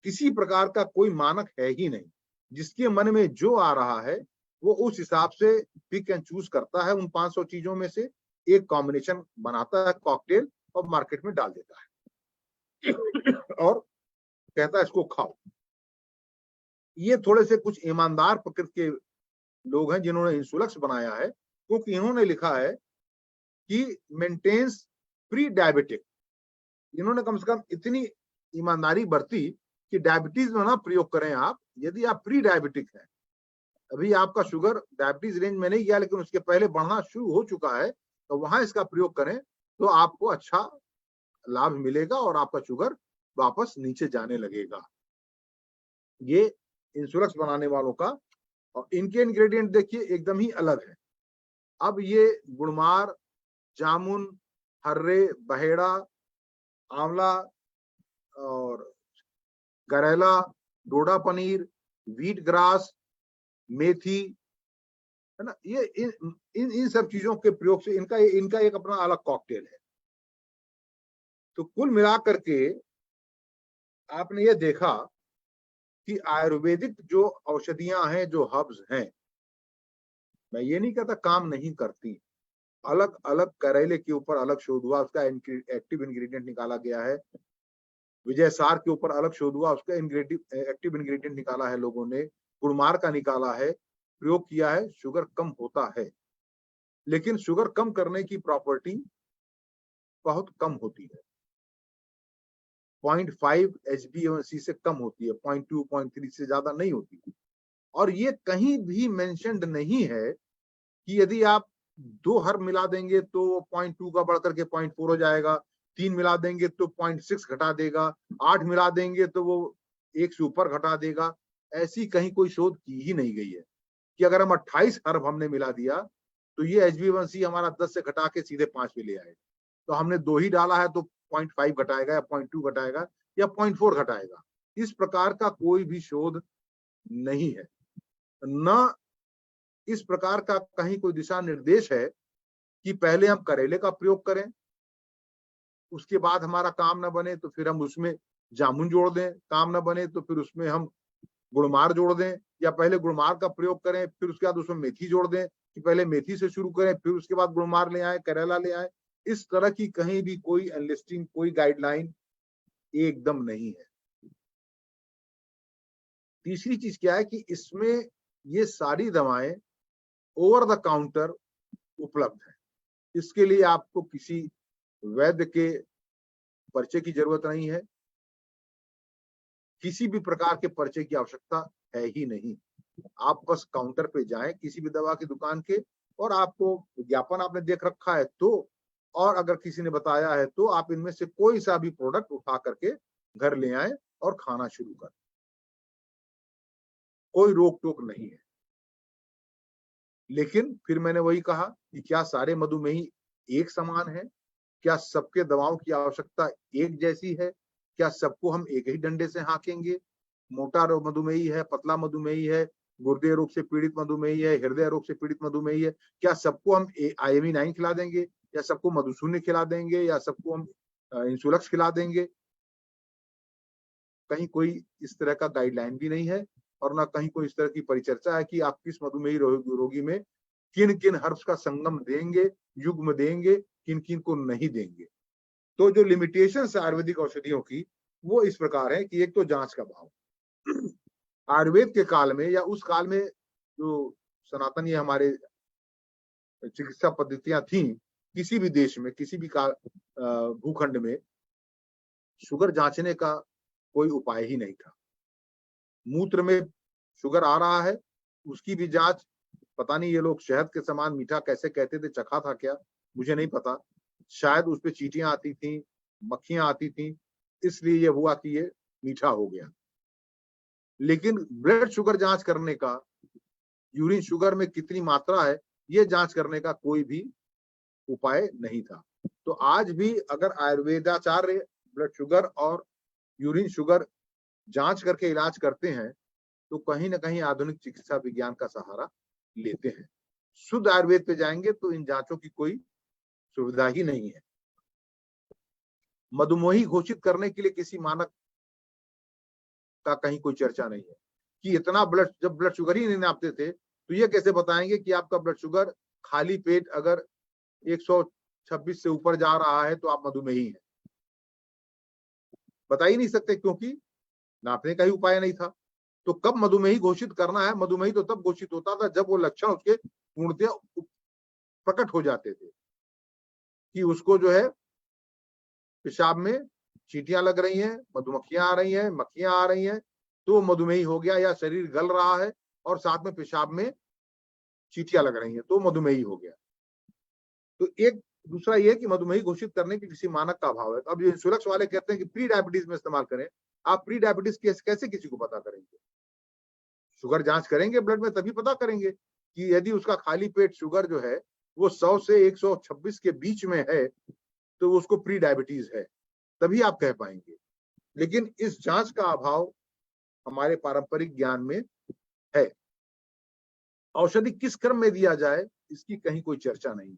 किसी प्रकार का कोई मानक है ही नहीं। जिसके मन में जो आ रहा है वो उस हिसाब से पिक एंड चूज करता है। उन 500 चीजों में से एक कॉम्बिनेशन बनाता है, कॉकटेल, और मार्केट में डाल देता है और कहता है इसको खाओ। ये थोड़े से कुछ ईमानदार प्रकृति के लोग हैं जिन्होंने इंसुलक्स बनाया है, क्योंकि इन्होंने लिखा है कि मेंटेन्स प्री डायबिटिक। इन्होंने कम से कम इतनी ईमानदारी बरती कि डायबिटीज में ना प्रयोग करें आप। यदि आप प्री डायबिटिक हैं, अभी आपका शुगर डायबिटीज रेंज में नहीं गया लेकिन उसके पहले बढ़ना शुरू हो चुका है, तो वहां इसका प्रयोग करें तो आपको अच्छा लाभ मिलेगा और आपका शुगर वापस नीचे जाने लगेगा। ये इंसुलक्स बनाने वालों का, और इनके इंग्रेडिएंट देखिए एकदम ही अलग है। अब ये गुड़मार, जामुन, हर्रे, बहेड़ा, आंवला और करेला, डोडा पनीर, व्हीट ग्रास, मेथी, है ना, ये इन सब चीजों के प्रयोग से इनका एक अपना अलग कॉकटेल है। तो कुल मिलाकर के आपने ये देखा कि आयुर्वेदिक जो औषधियां हैं, जो हर्ब्स हैं, मैं ये नहीं कहता काम नहीं करती। अलग अलग करेले के ऊपर अलग शोध हुआ, उसका एक्टिव इंग्रेडिएंट निकाला गया है। विजय सार के ऊपर अलग शोध हुआ, उसका एक्टिव इंग्रेडिएंट निकाला है लोगों ने। गुड़मार का निकाला है, प्रयोग किया है, शुगर कम होता है। लेकिन शुगर कम करने की प्रॉपर्टी बहुत कम होती है, 0.5 HbA1c से कम होती है, 0.2, 0.3 से ज्यादा नहीं होती। और ये कहीं भी मेंशन्ड नहीं है कि यदि आप 2 हर्ब मिला देंगे तो 0.2 का बढ़कर के 0.4 हो जाएगा, 3 मिला देंगे तो 0.6 घटा देगा, 8 मिला देंगे तो वो 1 से ऊपर घटा देगा। ऐसी कहीं कोई शोध की ही नहीं गई है कि अगर हम 28 हर्ब हमने मिला दिया तो ये HbA1c हमारा 10 से घटा के सीधे 5 पे ले आएगा। तो हमने 2 ही डाला है तो 0.5 घटाएगा या 0.2 घटाएगा या 0.4 घटाएगा। इस प्रकार का कोई भी शोध नहीं है, न इस प्रकार का कहीं कोई दिशा निर्देश है कि पहले हम करेले का प्रयोग करें, उसके बाद हमारा काम न बने तो फिर हम उसमें जामुन जोड़ दें, काम न बने तो फिर उसमें हम गुड़मार जोड़ दें, या पहले गुड़मार का प्रयोग करें फिर उसके बाद उसमें मेथी जोड़ दें, कि पहले मेथी से शुरू करें फिर उसके बाद गुड़मार ले आए, करेला ले आए। इस तरह की कहीं भी कोई एनलिस्टिंग, कोई गाइडलाइन एकदम नहीं है। तीसरी चीज क्या है कि इसमें ये सारी दवाएं ओवर द काउंटर उपलब्ध है। इसके लिए आपको किसी वैद्य के पर्चे की जरूरत नहीं है, किसी भी प्रकार के पर्चे की आवश्यकता है ही नहीं। आप बस काउंटर पे जाएं किसी भी दवा की दुकान के, और आपको विज्ञापन आपने देख रखा है तो, और अगर किसी ने बताया है तो आप इनमें से कोई सा भी प्रोडक्ट उठा करके घर ले आए और खाना शुरू करें। कोई रोक टोक नहीं है। लेकिन फिर मैंने वही कहा कि क्या सारे मधुमेही एक समान है? क्या सबके दवाओं की आवश्यकता एक जैसी है? क्या सबको हम एक ही डंडे से हाँकेंगे? मोटा मधुमेही है, पतला मधुमेही है, गुर्दे रोग से पीड़ित मधुमेही है, हृदय रोग से पीड़ित मधुमेही है, क्या सबको हम IME 9 खिला देंगे, या सबको मधुशून्य खिला देंगे, या सबको हम इंसुलक्स खिला देंगे? कहीं कोई इस तरह का गाइडलाइन भी नहीं है, और ना कहीं कोई इस तरह की परिचर्चा है कि आप किस मधुमेही रोगी में किन किन हर्ब्स का संगम देंगे, युग्म देंगे, किन किन को नहीं देंगे। तो जो लिमिटेशन है आयुर्वेदिक औषधियों की, वो इस प्रकार है कि एक तो जांच का भाव। आयुर्वेद के काल में या उस काल में जो सनातन ये हमारे चिकित्सा पद्धतियां थी, किसी भी देश में, किसी भी भूखंड में शुगर जांचने का कोई उपाय ही नहीं था। मूत्र में शुगर आ रहा है, उसकी भी जांच, पता नहीं ये लोग शहद के समान मीठा कैसे कहते थे, चखा था क्या, मुझे नहीं पता। शायद उस पे चींटियां आती थी, मक्खियां आती थी, इसलिए ये हुआ कि ये मीठा हो गया। लेकिन ब्लड शुगर जांच करने का, यूरिन शुगर में कितनी मात्रा है, ये जांच करने का कोई भी उपाय नहीं था। तो आज भी अगर आयुर्वेदाचार्य ब्लड शुगर और यूरिन शुगर जांच करके इलाज करते हैं, तो कहीं ना कहीं आधुनिक चिकित्सा विज्ञान का सहारा लेते हैं। शुद्ध आयुर्वेद पे जाएंगे तो इन जांचों की कोई सुविधा ही नहीं है। मधुमेही घोषित करने के लिए किसी मानक का कहीं कोई चर्चा नहीं है कि इतना जब ब्लड शुगर ही नहीं नापते थे, तो ये कैसे बताएंगे कि आपका ब्लड शुगर खाली पेट अगर 126 से ऊपर जा रहा है तो आप मधुमेही हैं? बता ही नहीं सकते, क्योंकि नापने का ही उपाय नहीं था। तो कब मधुमेही घोषित करना है? मधुमेही तो तब घोषित होता था जब वो लक्षण उसके पूर्णतः प्रकट हो जाते थे कि उसको जो है पेशाब में चींटियां लग रही हैं, मधुमक्खियां आ रही हैं, मक्खियां आ रही हैं, तो मधुमेही हो गया, या शरीर गल रहा है और साथ में पेशाब में चींटियां लग रही हैं तो मधुमेही हो गया। तो एक दूसरा ये कि मधुमेही घोषित करने के किसी मानक का अभाव है। अब ये इंसुलक्स वाले कहते हैं कि प्री डायबिटीज में इस्तेमाल करें। आप प्री डायबिटीज कैसे किसी को पता करेंगे? शुगर जांच करेंगे ब्लड में, तभी पता करेंगे कि यदि उसका खाली पेट शुगर जो है वो 100 से 126 के बीच में है तो उसको प्री डायबिटीज है, तभी आप कह पाएंगे। लेकिन इस जांच का अभाव हमारे पारंपरिक ज्ञान में है। औषधि किस क्रम में दिया जाए, इसकी कहीं कोई चर्चा नहीं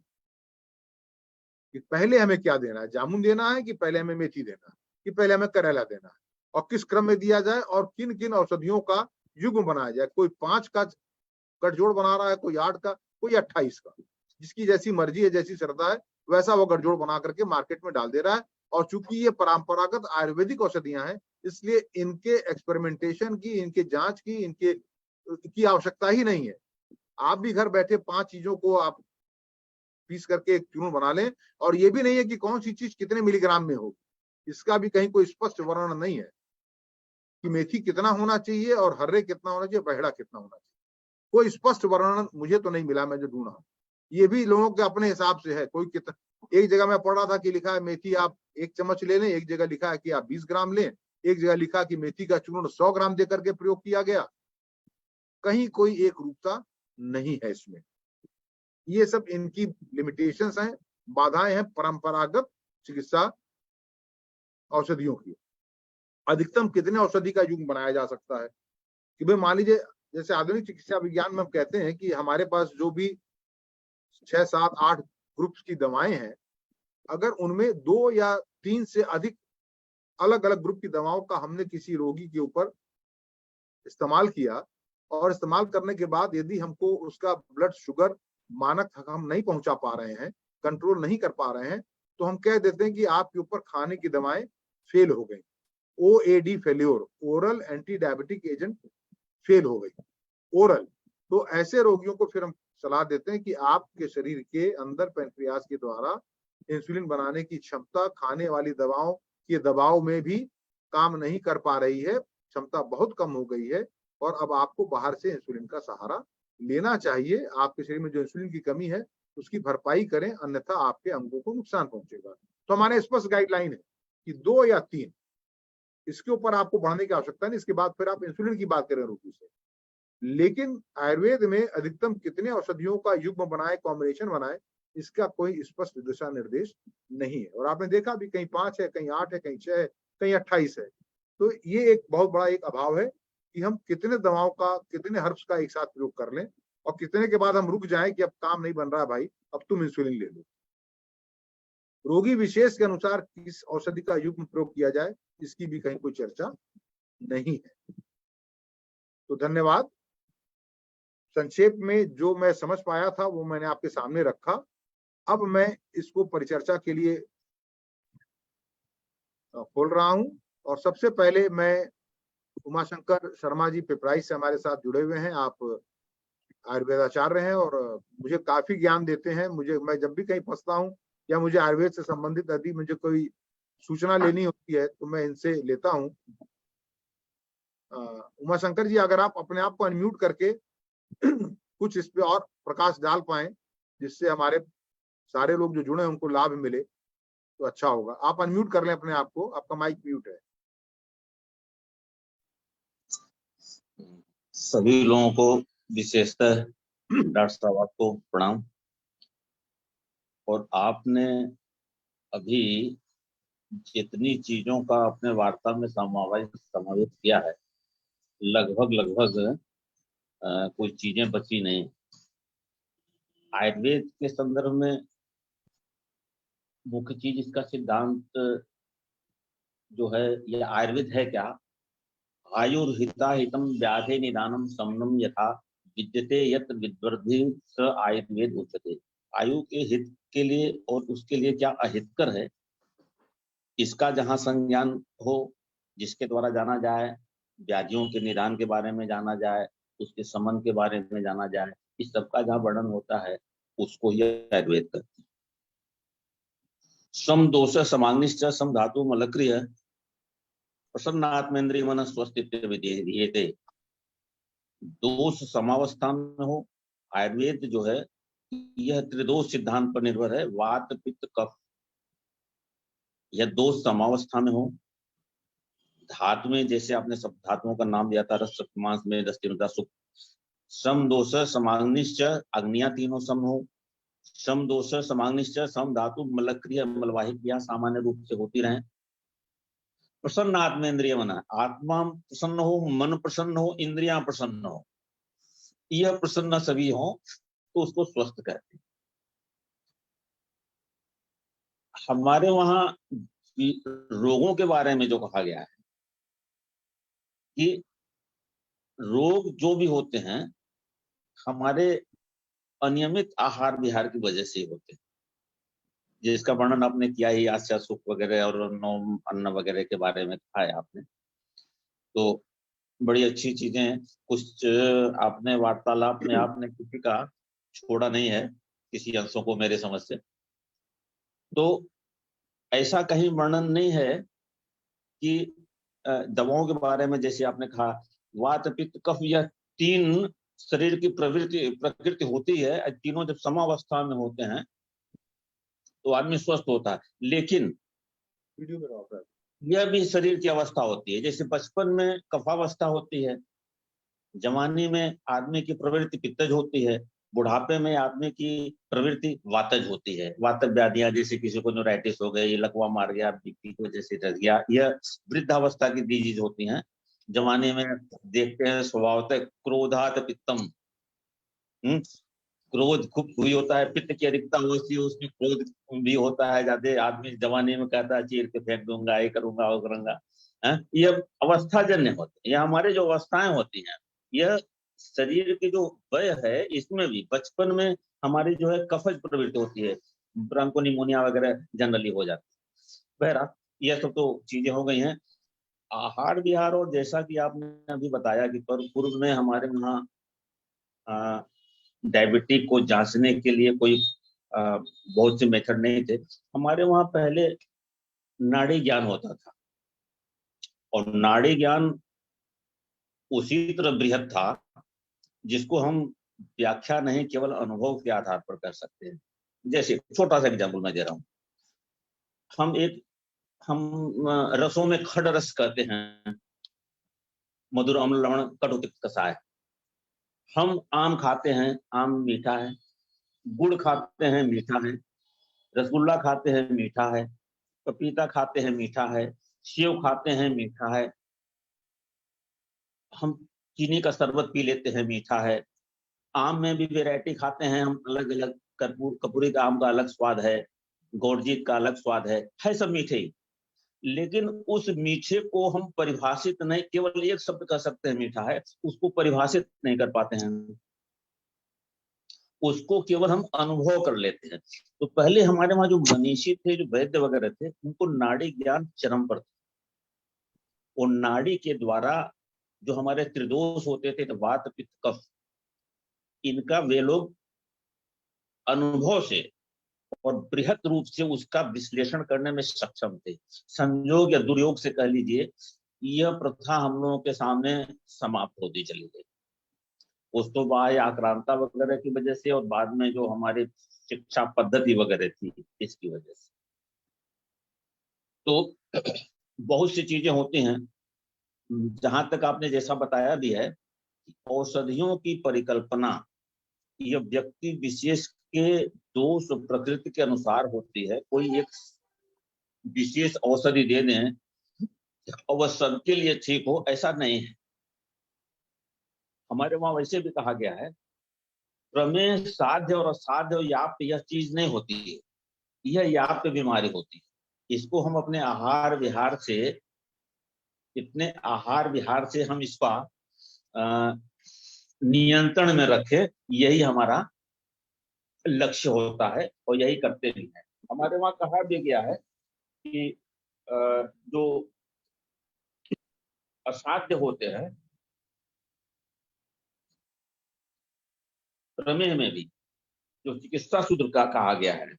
कि पहले हमें क्या देना है, जामुन देना है कि पहले हमें मेथी देना है, कि पहले हमें करेला देना है, और किस क्रम में दिया जाए, और किन किन औषधियों का युग्म बनाया जाए। कोई 5 का गठजोड़ बना रहा है, कोई 8 का, कोई 28 का, जिसकी जैसी मर्जी है, जैसी श्रद्धा है, वैसा वो गठजोड़ बना करके मार्केट में डाल दे रहा है। और चूंकि ये परंपरागत आयुर्वेदिक औषधियां हैं, इसलिए इनके एक्सपेरिमेंटेशन की, इनके जांच की, इनके की आवश्यकता ही नहीं है। आप भी घर बैठे 5 चीजों को आप पीस करके एक चूर्ण बना लें, और ये भी नहीं है कि कौन सी चीज कितने मिलीग्राम में होगी, इसका भी कहीं कोई स्पष्ट वर्णन नहीं है कि मेथी कितना होना चाहिए और हर्रे कितना होना चाहिए, बहेड़ा कितना होना चाहिए। कोई स्पष्ट वर्णन मुझे तो नहीं मिला, मैं जो ढूंढा। ये भी लोगों के अपने हिसाब से है। कोई कितना, एक जगह मैं पढ़ रहा था कि लिखा है मेथी आप 1 चम्मच ले लें, एक जगह लिखा है कि आप 20 ग्राम लें, एक जगह लिखा कि मेथी का चूर्ण 100 ग्राम देकर के प्रयोग किया गया। कहीं कोई एक रूपता नहीं है इसमें। ये सब इनकी लिमिटेशंस हैं, बाधाएं हैं परंपरागत चिकित्सा औषधियों की। अधिकतम कितने औषधि का युग्म बनाया जा सकता है? कि भाई मान लीजिए, जैसे आधुनिक चिकित्सा विज्ञान में हम कहते हैं कि हमारे पास जो भी 6, 7, 8 ग्रुप्स की दवाएं हैं, अगर उनमें 2 या 3 से अधिक अलग अलग ग्रुप की दवाओं का हमने किसी रोगी के ऊपर इस्तेमाल किया, और इस्तेमाल करने के बाद यदि हमको उसका ब्लड शुगर मानक तक हम नहीं पहुंचा पा रहे हैं, कंट्रोल नहीं कर पा रहे हैं, तो हम कह देते हैं कि आपके ऊपर खाने की दवाएं फेल हो गई, OAD failure, oral anti diabetic agent fail हो गई, ओरल, तो ऐसे रोगियों को फिर हम सलाह देते हैं कि आपके शरीर के अंदर पैंक्रियाज के द्वारा इंसुलिन बनाने की क्षमता खाने वाली दवाओं के दबाव में भी काम नहीं कर पा रही है, क्षमता बहुत कम हो गई है और अब आपको बाहर से इंसुलिन का सहारा लेना चाहिए। आपके शरीर में जो इंसुलिन की कमी है उसकी भरपाई करें, अन्यथा आपके अंगों को नुकसान पहुंचेगा। तो हमारे स्पष्ट गाइडलाइन है कि 2 या 3, इसके ऊपर आपको बढ़ने की आवश्यकता नहीं। इसके बाद फिर आप इंसुलिन की बात करें रोगी से। लेकिन आयुर्वेद में अधिकतम कितने औषधियों का युग्म बनाए, कॉम्बिनेशन बनाए, इसका कोई स्पष्ट दिशा निर्देश नहीं है। और आपने देखा भी कहीं 5 है, कहीं 8 है, कहीं 6 है, कहीं 28 है। तो ये एक बहुत बड़ा एक अभाव है कि हम कितने दवाओं का, कितने हर्ब्स का एक साथ प्रयोग कर लें और कितने के बाद हम रुक जाएं कि अब काम नहीं बन रहा भाई, अब तुम इंसुलिन ले लो। रोगी विशेष के अनुसार किस औषधि का युग्म प्रयोग किया जाए, इसकी भी कहीं कोई चर्चा नहीं है। तो धन्यवाद। संक्षेप में जो मैं समझ पाया था वो मैंने आपके सामने रखा। अब मैं इसको परिचर्चा के लिए खोल रहा हूं और सबसे पहले मैं उमाशंकर शर्मा जी पिपराइच से हमारे साथ जुड़े हुए हैं। आप आयुर्वेदाचार्य हैं और मुझे काफी ज्ञान देते हैं। मैं जब भी कहीं फंसता हूं या मुझे आयुर्वेद से संबंधित यदि मुझे कोई सूचना लेनी होती है तो मैं इनसे लेता हूं। उमाशंकर जी, अगर आप अपने आप को अनम्यूट करके कुछ इस पे और प्रकाश डाल पाए जिससे हमारे सारे लोग जो जुड़े हैं उनको लाभ मिले तो अच्छा होगा। आप अनम्यूट कर लें अपने आप को, आपका माइक म्यूट है। सभी लोगों को विशेषतः डॉक्टर साहब आपको प्रणाम। और आपने अभी जितनी चीजों का अपने वार्ता में समावेश किया है, लगभग कुछ चीजें बची नहीं। आयुर्वेद के संदर्भ में मुख्य चीज, इसका सिद्धांत जो है, यह आयुर्वेद है क्या? आयुर्हिता हितम व्याधि निदानम समनम यथा विद्यते यत विद्वर्धि स आयुर्वेद उच्यते। आयु के हित के लिए और उसके लिए क्या अहितकर है, इसका जहाँ संज्ञान हो, जिसके द्वारा जाना जाए, व्याधियों के निदान के बारे में जाना जाए, उसके समन के बारे में जाना जाए, इस सब का जहाँ वर्णन होता है उसको ही आयुर्वेद कहते हैं। सम दोष समाग्निश्च सम धातु मलक्रिय प्रसन्नात्मेन्द्रिय मन स्वस्थित्य विधीयते। दोष समावस्था में हो। आयुर्वेद जो है यह त्रिदोष सिद्धांत पर निर्भर है, वात पित्त कफ। यह दोष समावस्था में हो। धातु में, जैसे आपने सब धातुओं का नाम दिया था, रस मांस में दस्तिमता सुख। सम दोष समाग्निश्च, अग्नियां तीनों सम हो। सम दोष समाग्निश्च सम धातु मलक्रिय मलवाहिक यह सामान्य रूप से होती रहे। प्रसन्न आत्मेन्द्रिय मन, आत्मा प्रसन्न हो, मन प्रसन्न हो, इंद्रियां प्रसन्न हो, यह प्रसन्न सभी हो तो उसको स्वस्थ कहते हैं। हमारे वहां रोगों के बारे में जो कहा गया है कि रोग जो भी होते हैं हमारे अनियमित आहार विहार की वजह से होते हैं, जिसका वर्णन आपने किया ही, आस्या सुख वगैरह और नौम अन्न वगैरह के बारे में कहा है आपने। तो बड़ी अच्छी चीजें हैं। कुछ आपने वार्तालाप में आपने किसी का छोड़ा नहीं है, किसी अंशों को मेरे समझ से। तो ऐसा कहीं वर्णन नहीं है कि दवाओं के बारे में, जैसे आपने कहा वात पित्त कफ, यह तीन शरीर की प्रकृति होती है। तीनों जब समावस्था में होते हैं तो आदमी स्वस्थ होता है। लेकिन यह भी शरीर की अवस्था होती है। जैसे बचपन में कफावस्था होती है, जवानी में आदमी की प्रवृत्ति पित्तज होती है, बुढ़ापे में आदमी की प्रवृत्ति वातज होती है। वात व्याधियां, जैसे किसी को न्यूराइटिस हो गई, लकवा मार गया, बीपी को जैसे रह गया, यह वृद्धावस्था की डिजीज होती हैं। जवानी में देखते हैं स्वभावतः क्रोधात पित्तम, क्रोध खूब हुई होता है, पित्त की अधिकता होती है, उसमें क्रोध भी होता है ज्यादा। आदमी जवानी में कहता है चीर के फेंक दूंगा, ये करूंगा वो करूंगा। ये अवस्था जन्य होते हैं। यह हमारे जो अवस्थाएं होती हैं, यह शरीर की जो वय है, इसमें भी बचपन में हमारी जो है कफज प्रवृत्ति होती है, ब्रांकोनिमोनिया वगैरह जनरली हो जाती है। बहरहाल यह सब तो चीजें हो गई हैं। आहार विहार, और जैसा कि आपने अभी बताया कि पूर्व में हमारे यहाँ डायबिटीज को जांचने के लिए कोई बहुत से मेथड नहीं थे। हमारे वहाँ पहले नाड़ी ज्ञान होता था, और नाड़ी ज्ञान उसी तरह बृहद था जिसको हम व्याख्या नहीं केवल अनुभव के आधार पर कर सकते हैं। जैसे छोटा सा एग्जाम्पल मैं दे रहा हूँ, हम रसों में खड रस कहते हैं, मधुर अम्ल लवण कटु तिक्त कषाय। हम आम खाते हैं, आम मीठा है, गुड़ खाते हैं मीठा है, रसगुल्ला खाते हैं मीठा है, पपीता खाते हैं मीठा है, सेव खाते हैं मीठा है, हम चीनी का शरबत पी लेते हैं मीठा है। आम में भी वैरायटी खाते हैं हम, अलग अलग, कपूरी का आम का अलग स्वाद है, गौरजीत का अलग स्वाद है सब मीठे ही। लेकिन उस मीठे को हम परिभाषित नहीं, केवल एक शब्द कह सकते हैं मीठा है, उसको परिभाषित नहीं कर पाते हैं, उसको केवल हम अनुभव कर लेते हैं। तो पहले हमारे वहां जो मनीषी थे, जो वैद्य वगैरह थे, उनको नाड़ी ज्ञान चरम पर था, और नाड़ी के द्वारा जो हमारे त्रिदोष होते थे, वात पित्त कफ, इनका वे लोग अनुभव से और बृहद रूप से उसका विश्लेषण करने में सक्षम थे। संयोग या दुर्योग से कह लीजिए, यह प्रथा हम लोगों के सामने समाप्त होती चली गई। उस तो बाह्य आक्रांता वगैरह की वजह से, और बाद में जो हमारी शिक्षा पद्धति वगैरह थी, इसकी वजह से। तो बहुत सी चीजें होती हैं। जहां तक आपने जैसा बताया भी है, औषधियों की परिकल्पना यह व्यक्ति विशेष के दोष प्रकृति के अनुसार होती है। कोई एक विशेष औषधि दे दें और वह सबके लिए ठीक हो, ऐसा नहीं है। हमारे वहां वैसे भी कहा गया है, प्रमेय साध्य और असाध्य और याप्य यह चीज नहीं होती है, यह याप्य बीमारी होती है। इसको हम अपने आहार विहार से, इतने आहार विहार से हम इसका नियंत्रण में रखें, यही हमारा लक्ष्य होता है, और यही करते भी हैं। हमारे वहां कहा भी गया है कि जो असाध्य होते हैं, प्रमेय में भी जो चिकित्सा सूत्र का कहा गया है,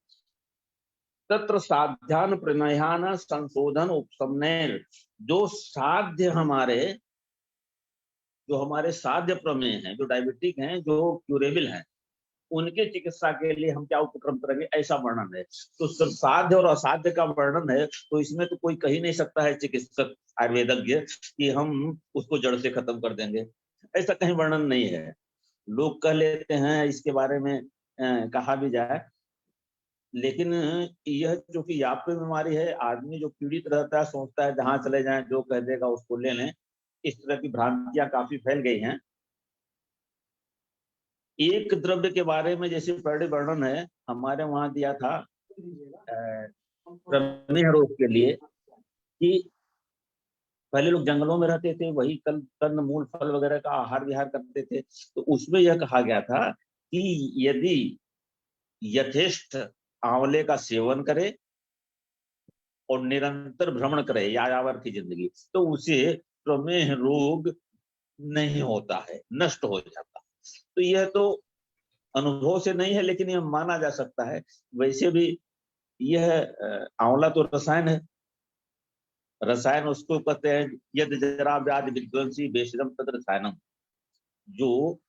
तत्र साध्यान प्रमेयान संशोधन उपशमनेर, जो साध्य जो हमारे साध्य प्रमेय हैं, जो डायबिटिक हैं, जो क्यूरेबल हैं, उनके चिकित्सा के लिए हम क्या उपक्रम करेंगे, ऐसा वर्णन है। तो सब साध्य और असाध्य का वर्णन है, तो इसमें तो कोई कह ही नहीं सकता है चिकित्सक आयुर्वेदज्ञ कि हम उसको जड़ से खत्म कर देंगे, ऐसा कहीं वर्णन नहीं है। लोग कह लेते हैं इसके बारे में, कहा भी जाए, लेकिन यह जो कि याप्य बीमारी है, आदमी जो पीड़ित रहता है सोचता है जहां चले जाएं जो कह देगा उसको ले लें, इस तरह की भ्रांतियां काफी फैल गई हैं। एक द्रव्य के बारे में जैसे पहले वर्णन है हमारे वहां दिया था प्रमेह रोग के लिए, कि पहले लोग जंगलों में रहते थे, वही कंद मूल फल वगैरह का आहार विहार करते थे। तो उसमें यह कहा गया था कि यदि यथेष्ट आंवले का सेवन करे और निरंतर भ्रमण करे यायावर की जिंदगी, तो उसे प्रमेह रोग नहीं होता है, नष्ट हो जाता है। तो यह तो अनुभव से नहीं है, लेकिन यह माना जा सकता है। वैसे भी यह आंवला तो रसायन है, रसायन उसको कहते हैं यद जरा व्याधि विध्वंसी बेशरम तद रसायनम, जो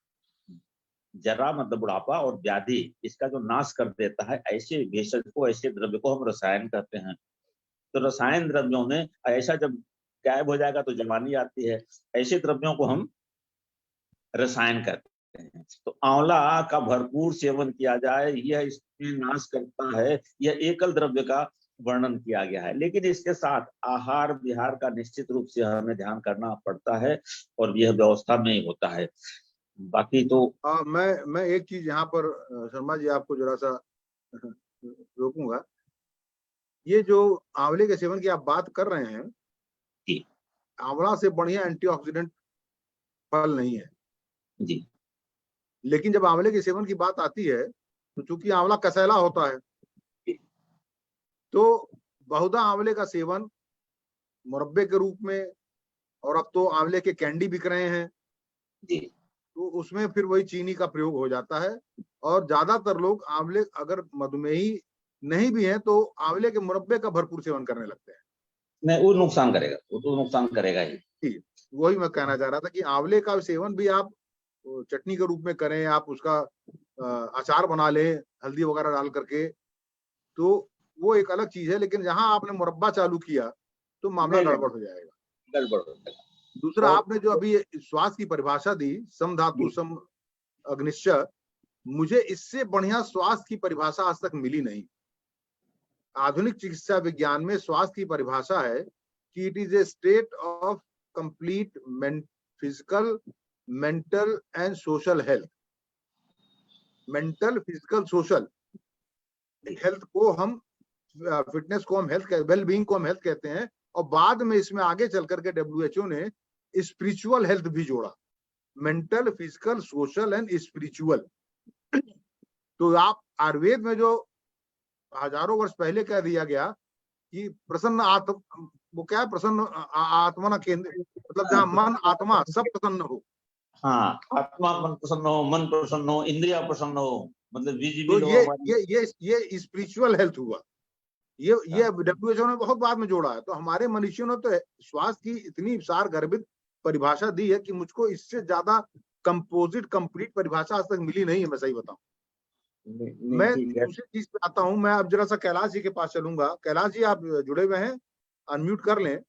जरा मतलब बुढ़ापा और व्याधि, इसका जो नाश कर देता है, ऐसे भेषज को, ऐसे द्रव्य को हम रसायन कहते हैं। तो रसायन द्रव्यों में ऐसा जब गायब हो जाएगा तो जवानी आती है, ऐसे द्रव्यों को हम रसायन कहते हैं। तो आंवला का भरपूर सेवन किया जाए, यह इसमें नाश करता है, यह एकल द्रव्य का वर्णन किया गया है। लेकिन इसके साथ आहार विहार का निश्चित रूप से हमें ध्यान करना पड़ता है, और यह व्यवस्था में ही होता है। बाकी तो मैं एक चीज यहाँ पर शर्मा जी आपको जरा सा रोकूंगा। ये जो आंवले के सेवन की आप बात कर रहे हैं, आंवला से बढ़िया एंटीऑक्सीडेंट फल नहीं है जी। लेकिन जब आंवले के सेवन की बात आती है, तो चूंकि आंवला कसैला होता है, तो बहुधा आंवले का सेवन मुरब्बे के रूप में और अब तो आंवले के कैंडी बिक रहे हैं, जी तो उसमें फिर वही चीनी का प्रयोग हो जाता है। और ज्यादातर लोग आंवले, अगर मधुमेही नहीं भी हैं तो आंवले के मुरब्बे का भरपूर सेवन करने लगते हैं। नहीं, वो नुकसान करेगा, वो तो नुकसान करेगा ही। ठीक, वही मैं कहना चाह रहा था कि आंवले का सेवन भी आप चटनी के रूप में करें, आप उसका अचार बना लें हल्दी वगैरह डाल करके, तो वो एक अलग चीज है। लेकिन जहां आपने मुरब्बा चालू किया तो मामला नहीं, गड़बड़ हो जाएगा। गड़बड़ हो जाएगा। दूसरा, और- आपने जो अभी श्वास की परिभाषा दी, सम धातु सम अग्निश्च, मुझे इससे बढ़िया स्वास्थ्य की परिभाषा आज तक मिली नहीं। आधुनिक चिकित्सा विज्ञान में स्वास्थ्य की परिभाषा है कि it is a state of complete physical, mental and social health. Mental, physical, social health को हम, फिटनेस को हम हेल्थ, वेल बीइंग को हम हेल्थ कहते हैं। और बाद में इसमें आगे चल करके WHO ने स्पिरिचुअल हेल्थ भी जोड़ा, mental, physical, social and spiritual. तो आप आयुर्वेद में जो हजारों वर्ष पहले कह दिया गया कि प्रसन्न आत्मा, वो क्या है, प्रसन्न आत्मा ना केंद्र, मतलब जहाँ मन आत्मा सब प्रसन्न हो। हाँ, आत्मा मन प्रसन्न हो, इंद्रिया प्रसन्न हो, मतलब तो विजिबल हो। ये स्पिरिचुअल हेल्थ हुआ। ये WHO ने बहुत बाद में जोड़ा है। तो हमारे मनुष्यों ने तो स्वास्थ्य की इतनी सार गर्भित परिभाषा दी है कि मुझको इससे ज्यादा कंपोजिट कंप्लीट परिभाषा आज तक मिली नहीं है, मैं सही बताऊं। मैं दूसरी चीज पे आता हूं। मैं अब जरा सा कैलाश जी के पास चलूंगा। कैलाश जी, आप जुड़े हुए हैं, अनम्यूट कर लें।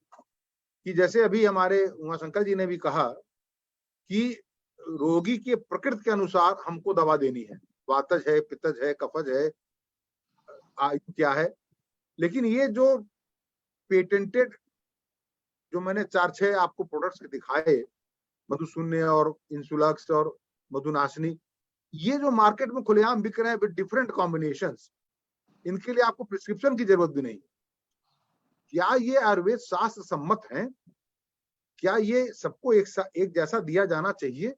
कि जैसे अभी हमारे उमाशंकर जी ने भी कहा कि रोगी के प्रकृति के अनुसार हमको दवा देनी है, वातज है, पित्तज है, कफज है, आयु क्या है। लेकिन ये जो पेटेंटेड, जो मैंने 4-6 आपको प्रोडक्ट्स दिखाए, मधुशून्य और इंसुलक्स और मधुनाशनी, ये जो मार्केट में खुलेआम बिक रहे हैं विद डिफरेंट कॉम्बिनेशंस, इनके लिए आपको प्रिस्क्रिप्शन की जरूरत भी नहीं। क्या ये आयुर्वेद शास्त्र सम्मत है? क्या ये सबको एक जैसा दिया जाना चाहिए?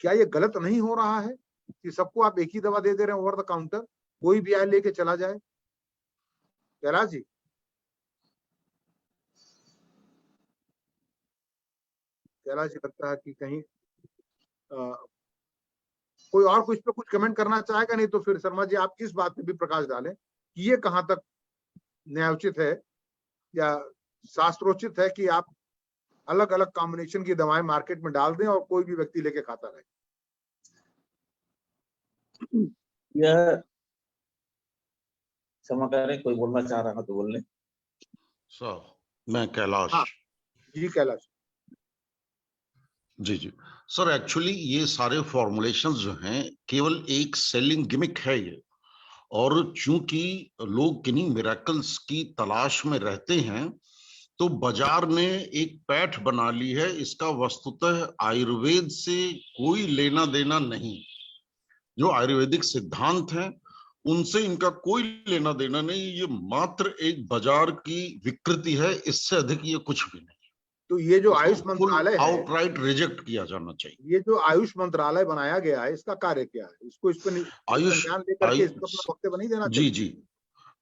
क्या ये गलत नहीं हो रहा है कि सबको आप एक ही दवा दे रहे हैं ओवर द काउंटर, कोई भी आए लेके चला जाए? कैलाश जी, कैलाश जी लगता है कि कहीं कोई और कुछ पे कुछ कमेंट करना चाहेगा, नहीं तो फिर शर्मा जी आप इस बात पे भी प्रकाश डालें कि ये कहां तक न्यायोचित है या शास्त्रोचित है कि आप अलग अलग कॉम्बिनेशन की दवाएं मार्केट में डाल दें और कोई भी व्यक्ति लेके खाता रहे। यह क्षमा करें, कोई बोलना चाह रहा है तो बोल लें। सर, मैं कैलाश। हाँ जी, कैलाश जी। सर, एक्चुअली ये सारे फॉर्मुलेशंस जो हैं केवल एक सेलिंग गिमिक है ये। और चूंकि लोग किन्हीं मिरेकल्स की तलाश में रहते हैं, तो बाजार ने एक पैठ बना ली है। इसका वस्तुतः आयुर्वेद से कोई लेना देना नहीं। जो आयुर्वेदिक सिद्धांत हैं उनसे इनका कोई लेना देना नहीं। ये मात्र एक बाजार की विकृति है, इससे अधिक ये कुछ भी नहीं। तो ये जो आयुष मंत्रालय है, आउटराइट रिजेक्ट किया जाना चाहिए। ये जो आयुष मंत्रालय बनाया गया है, इसका कार्य क्या है? इसको इस पर संज्ञान लेकर के इसको अपना वक्तव्य नहीं देना चाहिए? जी।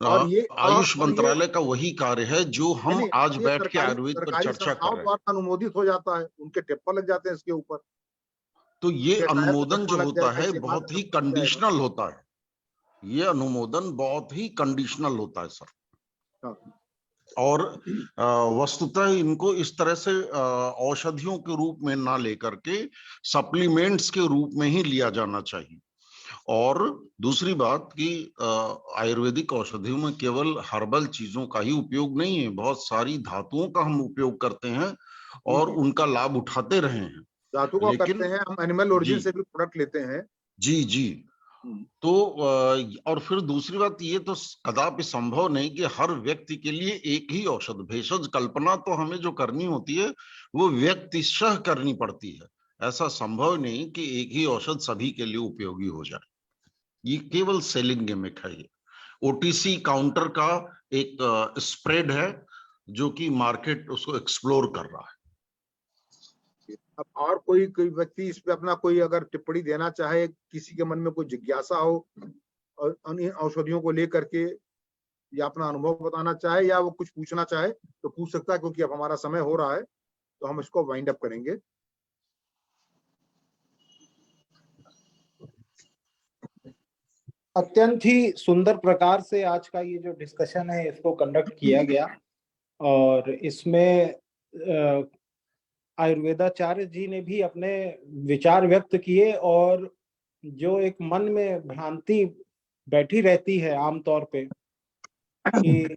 और ये आयुष मंत्रालय का वही कार्य है जो हम आज बैठ के आयुर्वेद पर चर्चा कर रहे हैं। अनुमोदित हो जाता है, उनके टिप्पण लग जाते हैं इसके ऊपर। तो ये अनुमोदन जो होता है बहुत ही कंडीशनल होता है। ये अनुमोदन बहुत ही कंडीशनल होता है सर। और वस्तुतः इनको इस तरह से औषधियों के रूप में ना लेकर के सप्लीमेंट्स के रूप में ही लिया जाना चाहिए। और दूसरी बात कि आयुर्वेदिक औषधियों में केवल हर्बल चीजों का ही उपयोग नहीं है, बहुत सारी धातुओं का हम उपयोग करते हैं और उनका लाभ उठाते रहे हैं। धातु का करते हैं हम, एनिमल ओरिजिन से भी प्रोडक्ट लेते हैं। जी। तो और फिर दूसरी बात, ये तो कदापि संभव नहीं कि हर व्यक्ति के लिए एक ही औषध। भेषज कल्पना तो हमें जो करनी होती है वो व्यक्तिशः करनी पड़ती है। ऐसा संभव नहीं कि एक ही औषध सभी के लिए उपयोगी हो जाए। ये केवल सेलिंग गिमिक है। ये OTC काउंटर का एक स्प्रेड है जो कि मार्केट उसको एक्सप्लोर कर रहा है। अब और कोई व्यक्ति इस पे अपना कोई अगर टिप्पणी देना चाहे, किसी के मन में कोई जिज्ञासा हो और इन औषधियों को लेकर के, या अपना अनुभव बताना चाहे या वो कुछ पूछना चाहे तो पूछ सकता है, क्योंकि अब हमारा समय हो रहा है तो हम इसको वाइंड अप करेंगे। अत्यंत ही सुंदर प्रकार से आज का ये जो डिस्कशन है इसको कंडक्ट किया गया और इसमें आयुर्वेदाचार्य जी ने भी अपने विचार व्यक्त किए और जो एक मन में भ्रांति बैठी रहती है आमतौर पे कि